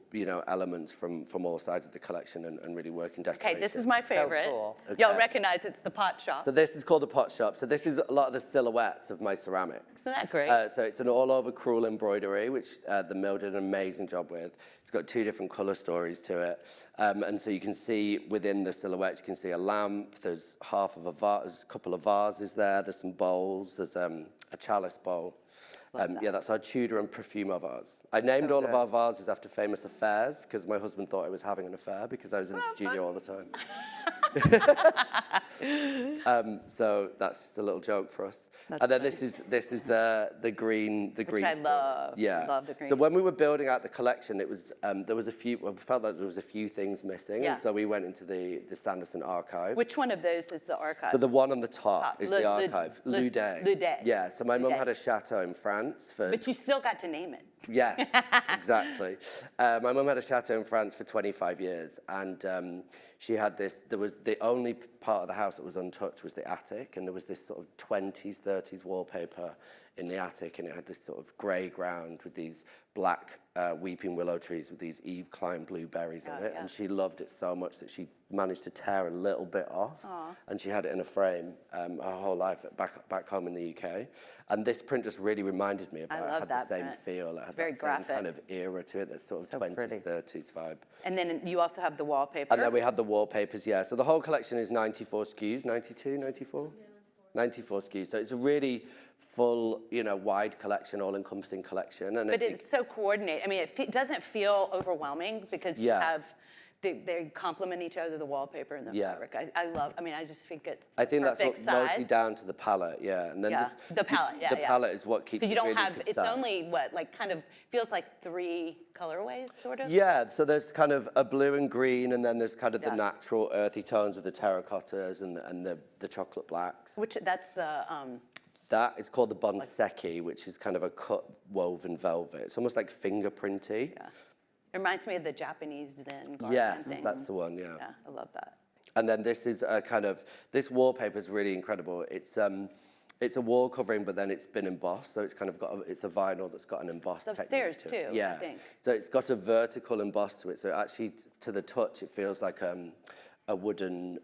elements from all sides of the collection and really work and decorate. Okay, this is my favorite. cool. Y'all Okay. recognize it's the pot shop. So this is called the pot shop. So this is a lot of the silhouettes of my ceramics. Isn't that great? So it's an all-over crewel embroidery, which the mill did an amazing job with. It's got two different color stories to it. And so you can see within the silhouette, you can see a lamp, there's half of a vase, there's a couple of vases there, there's some bowls, there's a chalice bowl. Yeah, that's our Tudor and Profumo vase. I named all of our vases after famous affairs because my husband thought I was having an affair because I was in the studio all the time. So that's just a little joke for us. And then this is the green Which I love. Yeah. Love the green. So when we were building out the collection, it was there was a few. We felt like there was a few things missing, Yeah. and so we went into the Sanderson archive. Which one of those is the archive? So the one on the top Top. is Le- the le- archive. le- Ludet. Ludet. Yeah. So my mum Ludet. had a chateau in France for. But you still got to name it. Yes, exactly. My mum had a chateau in France for 25 years, and she had this. There was the only part of the house that was untouched was the attic, and there was this sort of 20s, 30s wallpaper in the attic, and it had this sort of grey ground with these black weeping willow trees with these Eve Klein blueberries on it, yeah. and she loved it so much that she managed to tear a little bit off, and she had it in a frame her whole life back home in the UK. And this print just really reminded me of I that. love It had that the same print. feel. It had Very that same graphic. kind of era to it, that sort of So 20s, pretty. 30s vibe. And then you also have the wallpaper. And then we have the wallpapers, yeah. So the whole collection is 94 SKUs, 92, 94? 94 SKUs. So it's a really full, wide collection, all-encompassing collection. And But it's so coordinated. I mean, it doesn't feel overwhelming because you Yeah. have they complement each other, the wallpaper and the Yeah. fabric. I love, I mean, I just think it's I think that's perfect mostly size. down to the palette, yeah. And then Yeah, this, the palette, yeah, the yeah. palette is what keeps Because it you don't really have, it's concise. only what, like kind of, feels like 3 colorways, sort of? Yeah, so there's kind of a blue and green, and then there's kind of Yeah. the natural earthy tones of the terracottas and the chocolate blacks. Which, that's the, That is called the bonseki, which is kind of a cut woven velvet. It's almost like fingerprinty. yeah. It reminds me of the Japanese Zen garden Yes, thing. that's the one, yeah. Yeah, I love that. And then this is a kind of, this wallpaper is really incredible. It's a wall covering, but then it's been embossed, so it's kind of got, it's a vinyl that's got an embossed It's technique upstairs to it. too, I Yeah. think. So it's got a vertical emboss to it, so actually, to the touch, it feels like a wooden,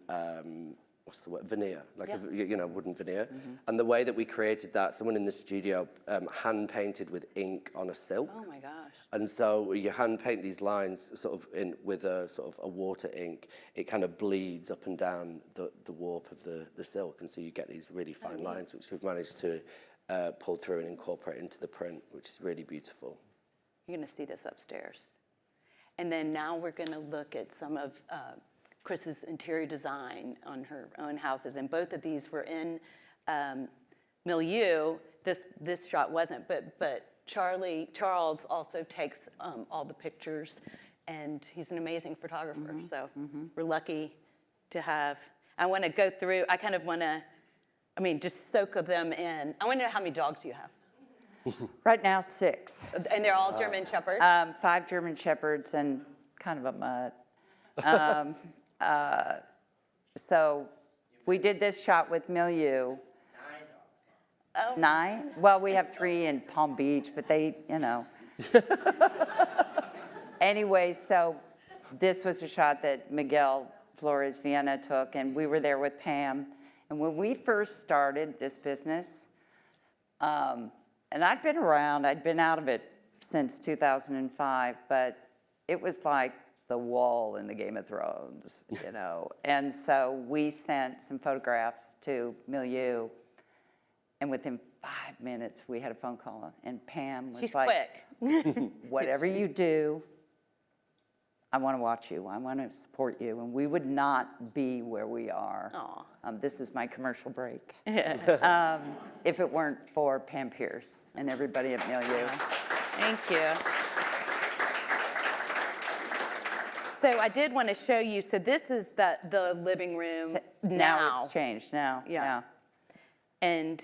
what's the word, veneer, like Yeah. wooden veneer. And the way that we created that, someone in the studio hand painted with ink on a silk. Oh my gosh. And so you hand paint these lines sort of in with a sort of a water ink. It kind of bleeds up and down the warp of the silk, and so you get these really fine lines, which we've managed to pull through and incorporate into the print, which is really beautiful. You're going to see this upstairs. And then now we're going to look at some of Chris's interior design on her own houses. And both of these were in MILIEU. This shot wasn't, but Charles also takes all the pictures, and he's an amazing photographer. So we're lucky to have. I want to go through, I kind of want to, I mean, just soak them in. I want to know how many dogs you have. Right now, 6. And they're all German Shepherds? 5 German Shepherds and kind of a mutt. So we did this shot with MILIEU. 9? Well, we have 3 in Palm Beach, but they, Anyway, so this was a shot that Miguel Flores Viana took, and we were there with Pam. And when we first started this business, and I'd been around, I'd been out of it since 2005, but it was like the wall in the Game of Thrones, And so we sent some photographs to MILIEU, and within 5 minutes, we had a phone call, and Pam was She's like, quick. whatever you do, I want to watch you. I want to support you. And we would not be where we are. Aw. This is my commercial break. If it weren't for Pam Pierce and everybody at MILIEU. Thank you. So I did want to show you, so this is the living room now. It's changed now. Yeah. And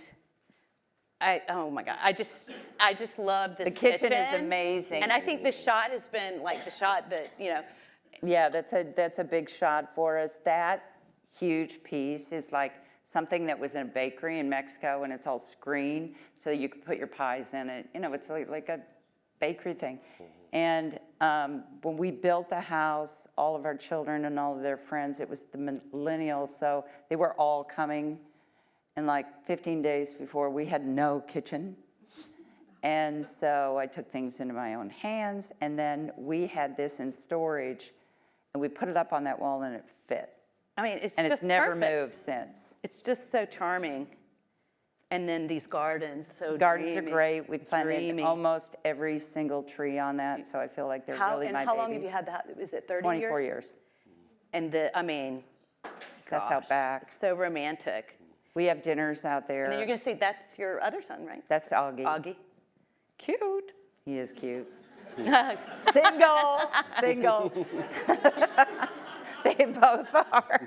oh my God, I just love this The kitchen is amazing. And I think this shot has been like the shot that, Yeah, that's a big shot for us. That huge piece is like something that was in a bakery in Mexico, and it's all screen, so you can put your pies in it. It's like a bakery thing. And when we built the house, all of our children and all of their friends, it was the millennials, so they were all coming. And like 15 days before, we had no kitchen. And so I took things into my own hands, and then we had this in storage, and we put it up on that wall, and it fit. I mean, it's And just it's never perfect. moved since. It's just so charming. And then these gardens, so Gardens dreamy. are great. We planted Dreamy. almost every single tree on that, so I feel like they're really my babies. How long have you had that? Is it 30 24 years? years. And That's out back. so romantic. We have dinners out there. And then you're going to say that's your other son, right? That's Augie. Augie. Cute. He is cute. Single. Single. They both are.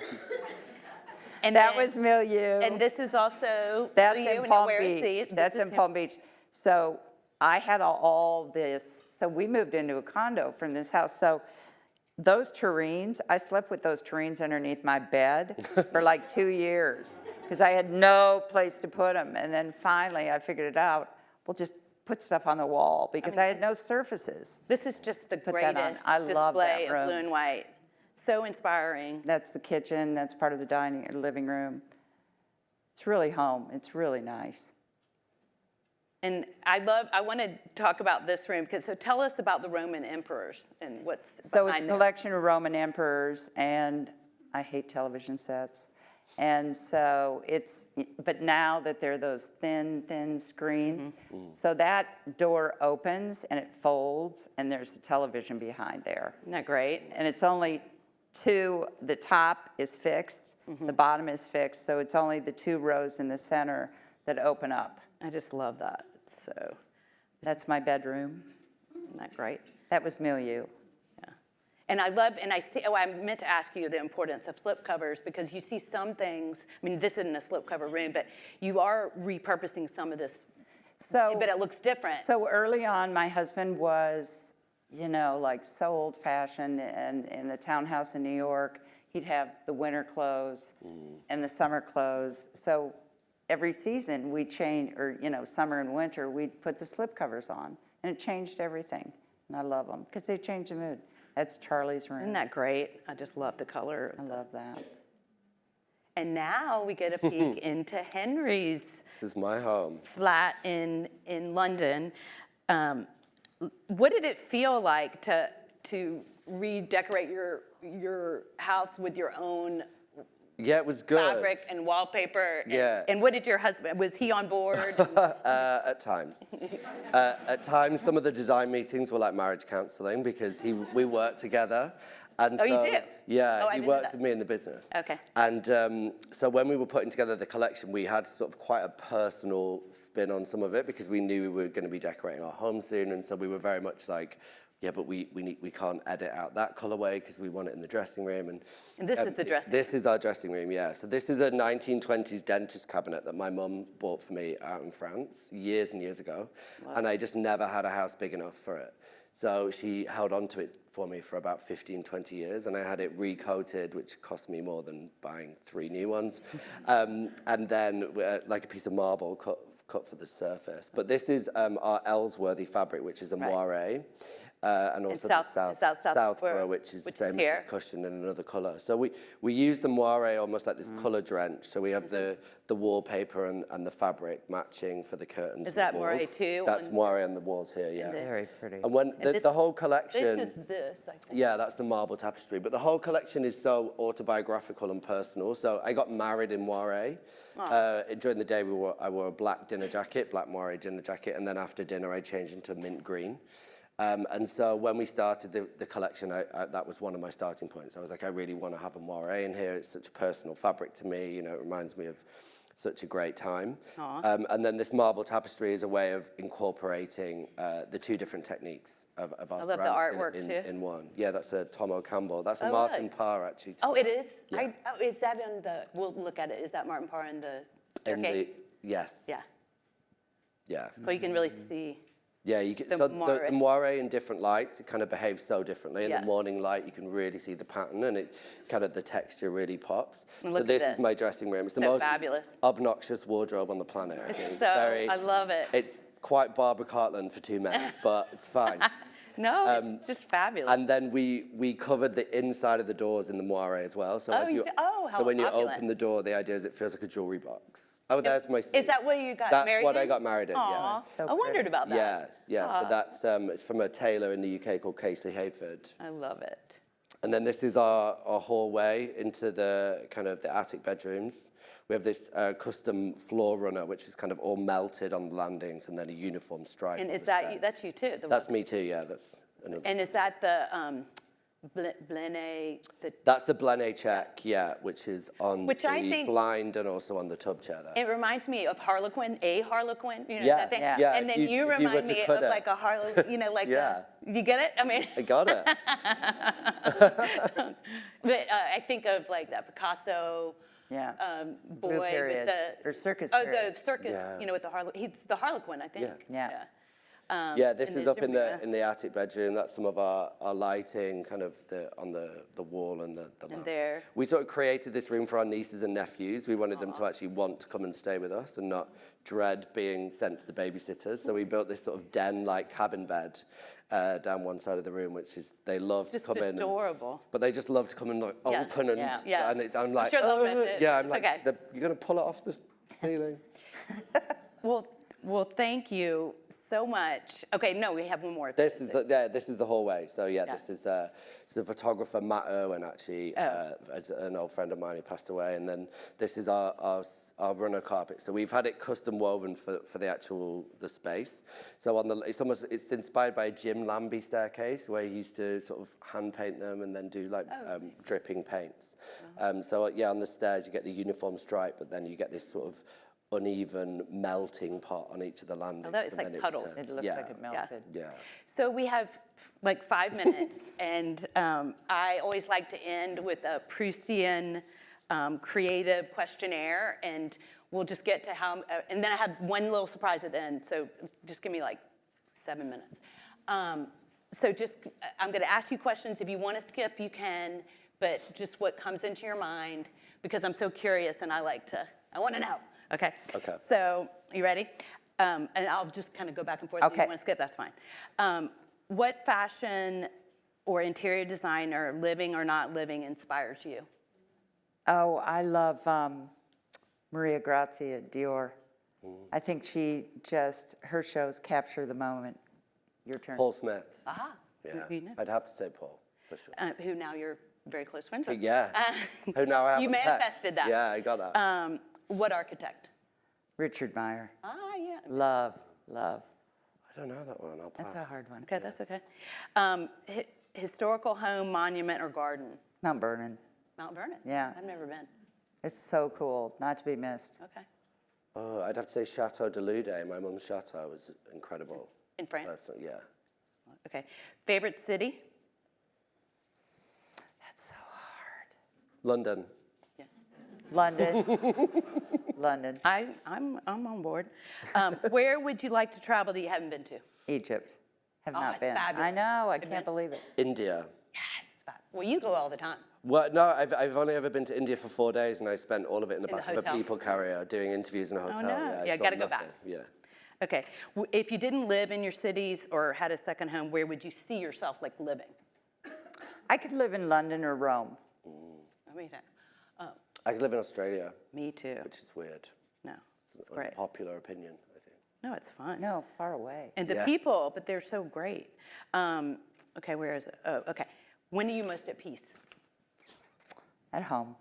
And That then- was MILIEU. And this is also That's MILIEU, in and Palm where is Beach. he? That's This is in him. Palm Beach. So I had all this. So we moved into a condo from this house. So those tureens, I slept with those tureens underneath my bed for like 2 years because I had no place to put them. And then finally I figured it out. We'll just put stuff on the wall because I had no surfaces. This is just the that on. greatest I love that display of room. blue and white. So inspiring. That's the kitchen. That's part of the dining or living room. It's really home. It's really nice. And I want to talk about this room because so tell us about the Roman emperors and what's So it's a behind them. collection of Roman emperors, and I hate television sets. And so but now that they're those thin screens, so that door opens and it folds, and there's a television behind there. Isn't that great? And it's only the top is fixed, the bottom is fixed, so it's only the 2 rows in the center that open up. I just love that. So, That's my bedroom. isn't that great? That was MILIEU. Yeah. And I love, and I see, I meant to ask you the importance of slip covers, because you see some things, I mean, this isn't a slip cover room, but you are repurposing some of this, but it looks different. So early on, my husband was, like so old-fashioned, and in the townhouse in New York, he'd have the winter clothes and the summer clothes. So every season we'd change, or summer and winter, we'd put the slip covers on, and it changed everything. And I love them because they change the mood. That's Charlie's room. Isn't that great? I just love the color. I love that. And now we get a peek into Henry's This is my home. flat in London. What did it feel like to redecorate your house with your own Yeah, it was good. fabric and wallpaper? Yeah. And what did your husband, was he on board? At times. At times, some of the design meetings were like marriage counseling because we worked together. And Oh, you do? Yeah, Oh, I he didn't know works that. with me in the business. Okay. And so when we were putting together the collection, we had sort of quite a personal spin on some of it because we knew we were going to be decorating our home soon. And so we were very much like, yeah, but we can't edit out that colorway because we want it in the dressing room. And this was the dressing room? This is our dressing room, yeah. So this is a 1920s dentist cabinet that my mum bought for me out in France years and years ago. Wow. And I just never had a house big enough for it. So she held on to it for me for about 15, 20 years, and I had it recoated, which cost me more than buying 3 new ones. And then like a piece of marble cut for the surface. But this is our Ellsworthy fabric, which is a moire. And also the Southborough, which is the same as cushion in another colour. So we use the moire almost like this colour drench. So we have the wallpaper and the fabric matching for the curtains. Is that moire too? That's moire on the walls here, yeah. Very pretty. And when the whole collection... This is this, I think. Yeah, that's the marble tapestry. But the whole collection is so autobiographical and personal. So I got married in moire. During the day, I wore a black dinner jacket, black moire dinner jacket, and then after dinner, I changed into mint green. And so when we started the collection, that was one of my starting points. I was like, I really want to have a moire in here. It's such a personal fabric to me. It reminds me of such a great time. And then this marble tapestry is a way of incorporating the 2 different techniques of our I love the artwork in one. Yeah, that's a Tom O'Campbell. That's a Martin Parr, actually. Oh, it is? Yeah. Is that in the, we'll look at it. Is that Martin Parr in the staircase? Yes. Yeah. Yeah. So you can really see. Yeah, you get, The so moire. the moire in different lights, it kind of behaves so differently. In Yes. the morning light, you can really see the pattern, and it kind of the texture really pops. And So look at this this. is my dressing room. It's the So most fabulous. obnoxious wardrobe on the planet. I think. So, I love it. It's quite Barbara Cartland for 2 men, but it's fine. No, it's just fabulous. And then we covered the inside of the doors in the moire as well. So Oh, you did? Oh, how so when you opulent. open the door, the idea is it feels like a jewelry box. Oh, there's my seat. Is that what you got That's married what in? I got married in, yeah. Aw, So I wondered pretty. about that. Yes, yeah. So that's it's from a tailor in the UK called Casey Hayford. I love it. And then this is our hallway into the kind of the attic bedrooms. We have this custom floor runner, which is kind of all melted on the landings, and then a uniform stripe. And on is the that stairs. you? That's you too. That's me too. Yeah, that's another. And is that the Blenay? That's the Blenay check, yeah, which is on Which the I think- blind and also on the tub chair there. It reminds me of Harlequin, a Harlequin. You know Yeah, that thing. yeah. And then If you you were remind to me cut of it. like a Harlequin. Like Yeah. you get it? I mean. I got it. But I think of like that Picasso. Yeah. Boy Blue period. with the Or circus Oh, period. the circus. Yeah. With the He's the Harlequin, I think. Yeah. Yeah, this and is the up in Zimmer, the attic bedroom. That's some of our lighting, kind of on the wall and the lamp. there. We sort of created this room for our nieces and nephews. We wanted them to actually want to come and stay with us and not dread being sent to the babysitters. So we built this sort of den-like cabin bed down one side of the room, which is they love to Just come in. adorable. But they just love to come and like Yeah. open and Yeah. and I'm like, sure they'll rent it. yeah, I'm It's like, okay. you're gonna pull it off the ceiling. Well, thank you so much. Okay, no, we have one more. This is the hallway. So yeah, this is the photographer Matt Irwin, actually, as an old friend of mine who passed away, and then this is our runner carpet. So we've had it custom woven for the space. So it's inspired by a Jim Lambie staircase where he used to sort of hand paint them and then do like dripping paints. So yeah, on the stairs you get the uniform stripe, but then you get this sort of uneven melting pot on each of the landings. Although it's like puddles. It looks like it melted. Yeah. So we have like 5 minutes, and I always like to end with a Proustian creative questionnaire, and we'll just get to how, and then I have one little surprise at the end, so just give me like 7 minutes. So just, I'm gonna ask you questions. If you wanna skip, you can, but just what comes into your mind, because I'm so curious and I wanna know. Okay. Okay. So, you ready? And I'll just kind of go back and forth. Okay. If you want to skip, that's fine. What fashion or interior designer, living or not living, inspires you? Oh, I love Maria Grazia at Dior. I think her shows capture the moment. Your turn. Paul Smith. Aha. Yeah. Who you know? I'd have to say Paul, for sure. Who now you're very close friends with. Yeah. Who now I have You a text. manifested that. Yeah, I got that. What architect? Richard Meyer. Ah, yeah. Love. I don't know that one. I'll pass. That's a hard one. Okay, that's okay. Historical home, monument, or garden? Mount Vernon. Mount Vernon? Yeah. I've never been. It's so cool, not to be missed. Okay. Oh, I'd have to say Chateau de Lude. My mum's chateau was incredible. In France? Yeah. Okay. Favorite city? That's so hard. London. Yeah. London. I'm on board. Where would you like to travel that you haven't been to? Egypt. Have Oh, not it's been. fabulous. I know, I Been? can't believe it. India. Yes. Well, you go all the time. Well, no, I've only ever been to India for 4 days, and I spent all of it in the In the back of a hotel? people carrier doing interviews in a hotel. no. I Yeah, saw gotta go nothing. back. Yeah. Okay. If you didn't live in your cities or had a second home, where would you see yourself like living? I could live in London or Rome. I mean, I could live in Australia, me too. which is weird. No, it's great. Popular opinion, I think. No, it's fun. No, far away. And the Yeah. people, but they're so great. Okay, where is it? Oh, okay. When are you most at peace? At home.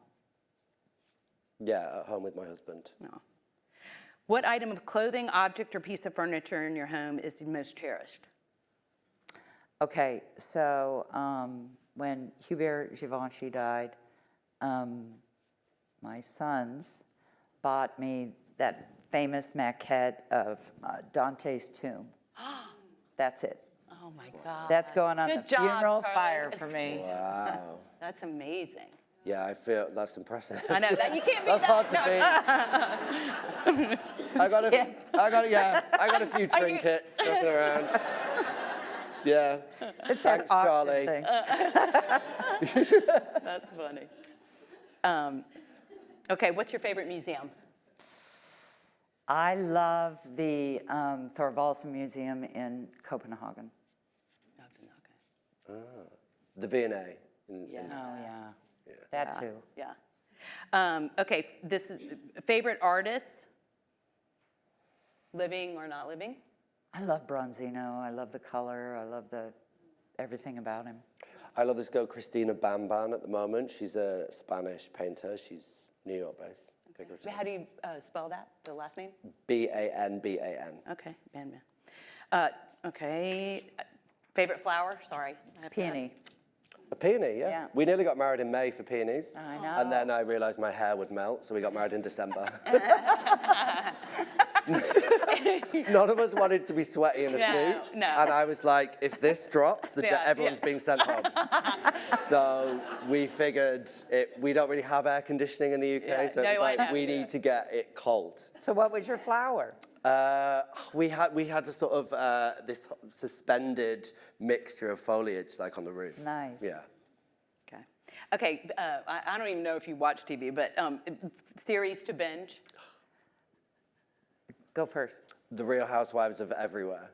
Yeah, at home with my husband. No. What item of clothing, object, or piece of furniture in your home is the most cherished? Okay, so when Hubert Givenchy died, my sons bought me that famous maquette of Dante's tomb. That's it. Oh my God. That's going on Good the job, funeral Carly. fire for me. Wow. That's amazing. Yeah, I feel that's impressive. I know that you can't be That's hard to beat. I got a few trinkets stuck around. Yeah. It's Thanks, that auction Charlie. thing. That's funny. Okay, what's your favorite museum? I love the Thorvaldsen Museum in Copenhagen. The V&A. Yeah. Oh, yeah. That too. Yeah. Okay, this is favorite artist, living or not living? I love Bronzino. I love the color. I love everything about him. I love this girl, Cristina Bamban, at the moment. She's a Spanish painter. She's New York-based. figurative. How do you spell that, the last name? B-A-N-B-A-N. Okay, Ban. Okay, favorite flower? Sorry. I have to- Peony. A peony, yeah. Yeah. We nearly got married in May for peonies. I know. And then I realized my hair would melt, so we got married in December. None of us wanted to be sweaty in a suit. No. And I was like, if this drops, Yeah, everyone's being sent home. So we figured we don't really have air conditioning in the UK, Yeah, so no, it was I like, know. we need to get it cold. So what was your flower? We had a sort of this suspended mixture of foliage, like on the roof. Nice. Yeah. Okay, I don't even know if you watch TV, but series to binge? Go first. The Real Housewives of Everywhere.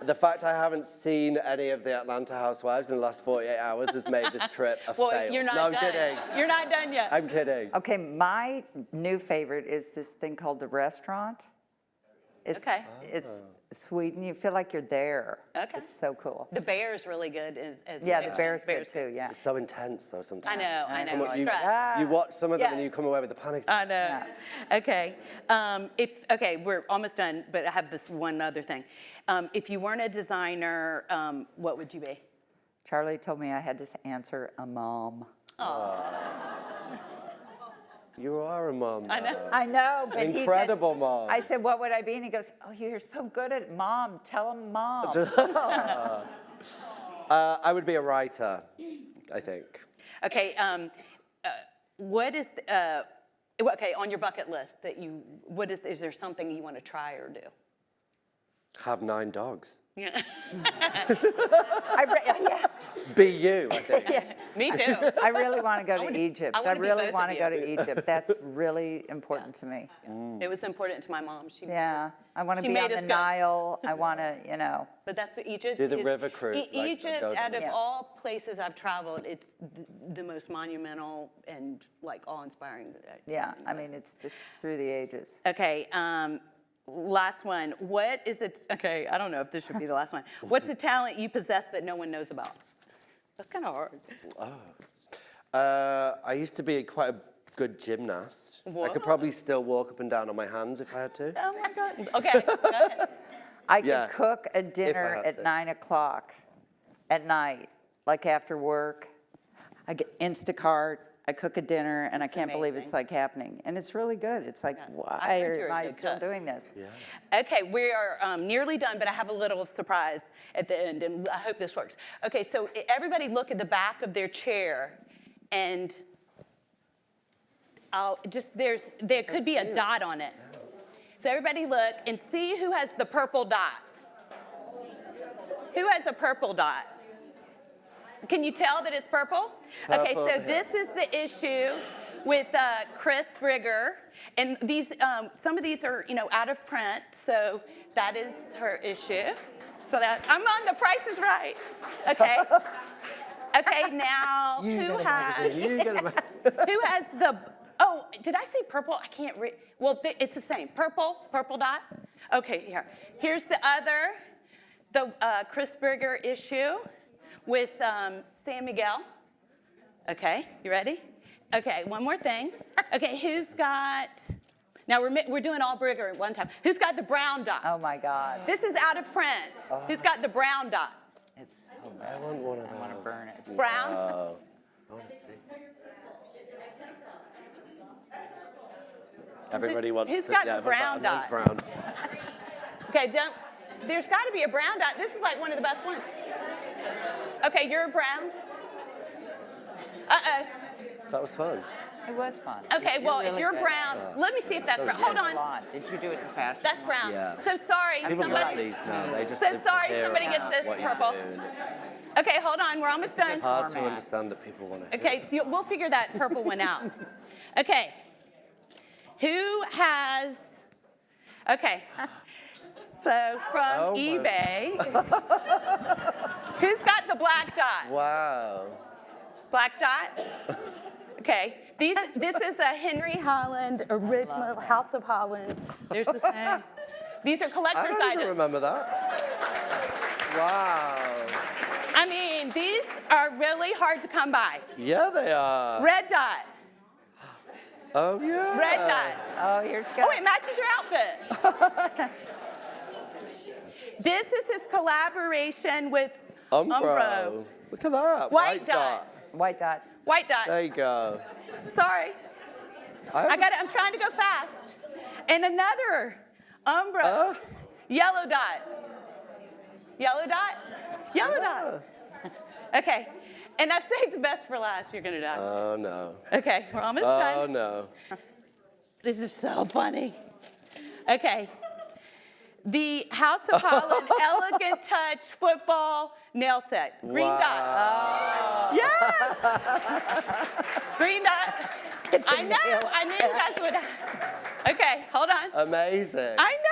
The fact I haven't seen any of the Atlanta Housewives in the last 48 hours has made this trip a Well, fail. you're not No, done. I'm kidding. You're not done yet. I'm kidding. Okay, my new favorite is this thing called The Restaurant. It's, Okay. it's Sweden. You feel like you're there. Okay. It's so cool. The bear's really good. Yeah, the bear's good too, yeah. It's so intense, though, sometimes. I know. Come on, Stress. you watch some of them Yeah. and you come away with a panic. I know. Okay. Okay, we're almost done, but I have this one other thing. If you weren't a designer, what would you be? Charlie told me I had to answer a mom. You are a mom. I know. I know, but Incredible he said, mom. I said, what would I be? And he goes, oh, you're so good at mom. Tell him mom. I would be a writer, I think. Okay. What is okay on your bucket list that you? What is there something you want to try or do? Have 9 dogs. Yeah. Yeah. Be you, I think. Me too. I really want to go to Egypt. I I wanna be really both want of to go you. to Egypt. That's really important to me. It was important to my mom. She Yeah, I want to She be made on us the go. Nile. I want to, you know. But that's Egypt. Do the is- river cruise, like, Egypt, go to- out of Yeah. all places I've traveled, it's the most monumental and like awe-inspiring. Yeah, I mean, it's just through the ages. Okay. Last one. What is the? Okay, I don't know if this should be the last one. What's the talent you possess that no one knows about? That's kind of hard. I used to be quite a good gymnast. I What? could probably still walk up and down on my hands if I had to. Oh my God. Okay. Go ahead. I could Yeah, cook a dinner had at to. 9 o'clock at night, like after work. I get Instacart. I cook a dinner, and I can't believe it's amazing. like happening. And it's really good. It's like, why heard you're a am I good still cook. doing this? Okay, we are nearly done, but I have a little surprise at the end, and I hope this works. Okay, so everybody look at the back of their chair, and there could be a dot on it. So everybody look and see who has the purple dot. Who has a purple dot? Can you tell that it's purple? Okay, Purple, so yeah. this is the issue with Cris Briger, and these some of these are out of print, so that is her issue. So that I'm on The Price is Right. Okay. Okay, now who has the? Oh, did I say purple? I can't read. Well, it's the same. Purple dot. Okay, here. Here's the other, the Cris Briger issue with San Miguel. Okay, you ready? Okay, one more thing. Okay, who's got? Now we're doing all Briger at one time. Who's got the brown dot? Oh, my God. This is out of print. Who's got the brown dot? It's so I want one of those. I want to burn it. Brown. I want to see. Everybody wants who's to. got the yeah, brown mine's dot? brown. Okay, there's got to be a brown dot. This is like one of the best ones. Okay, you're brown. Uh-oh. That was fun. It was fun. Okay, well, if really you're good. brown, let me see if that's brown. Hold A on. lot. Did you do it in fashion? That's brown. Yeah. So sorry, People somebody. love these now. They just So live to sorry, hear somebody about gets this what you purple. do, and it's Okay, hold on. We're almost done. hard to Format. understand that people want to. Okay, we'll figure that purple one out. Okay. Who has? Okay. So from Oh, my- eBay, who's got the black dot? Wow. Black dot? Okay. This is a Henry Holland original House of Holland. There's the same. These are I collector's don't even items. remember that. Wow. I mean, these are really hard to come by. Yeah, they are. Red dot. Oh, yeah. Red dot. Oh, here's Oh, it matches your outfit. This is his collaboration with Umbro. Look at that. White dot. White dot. White dot. There you go. Sorry. I got it. I'm trying to go fast. And another Umbro. Yellow dot. Yellow dot. Yellow dot. Okay. And I've saved the best for last. You're going to die. Oh, no. Okay. We're almost Oh, done. no. This is so funny. Okay. The House of Holland Elegant Touch Football Nail Set. Green dot. Yes! Green dot. I know. I knew you guys would. Okay, hold on. Amazing. I know.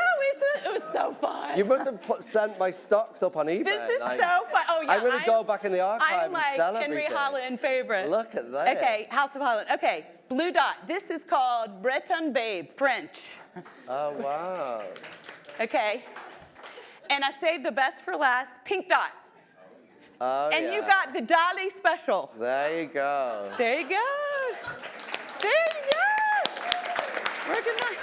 It was so fun. You must have sent my stocks up on eBay. This is like, so fun. Oh, yeah. I'm going to go back in the archive I'm and like sell Henry everything. Holland favorite. Look at that. Okay, House of Holland. Okay, blue dot. This is called Breton Babe, French. Oh, wow. Okay. And I saved the best for last, pink dot. Oh, And yeah. you got the Dolly special. There you go. There you go. There you go. Recognize.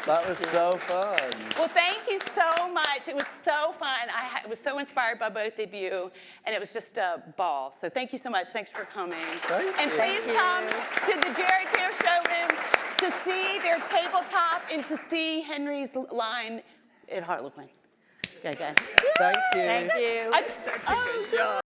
That was so fun. Well, thank you so much. It was so fun. I was so inspired by both of you, and it was just a ball. So thank you so much. Thanks for coming. Thank you. Please come to the Jerry Care showroom to see their tabletop and to see Henry's line at Harlequin. Okay, good. Thank you. Thank you. Such a good job.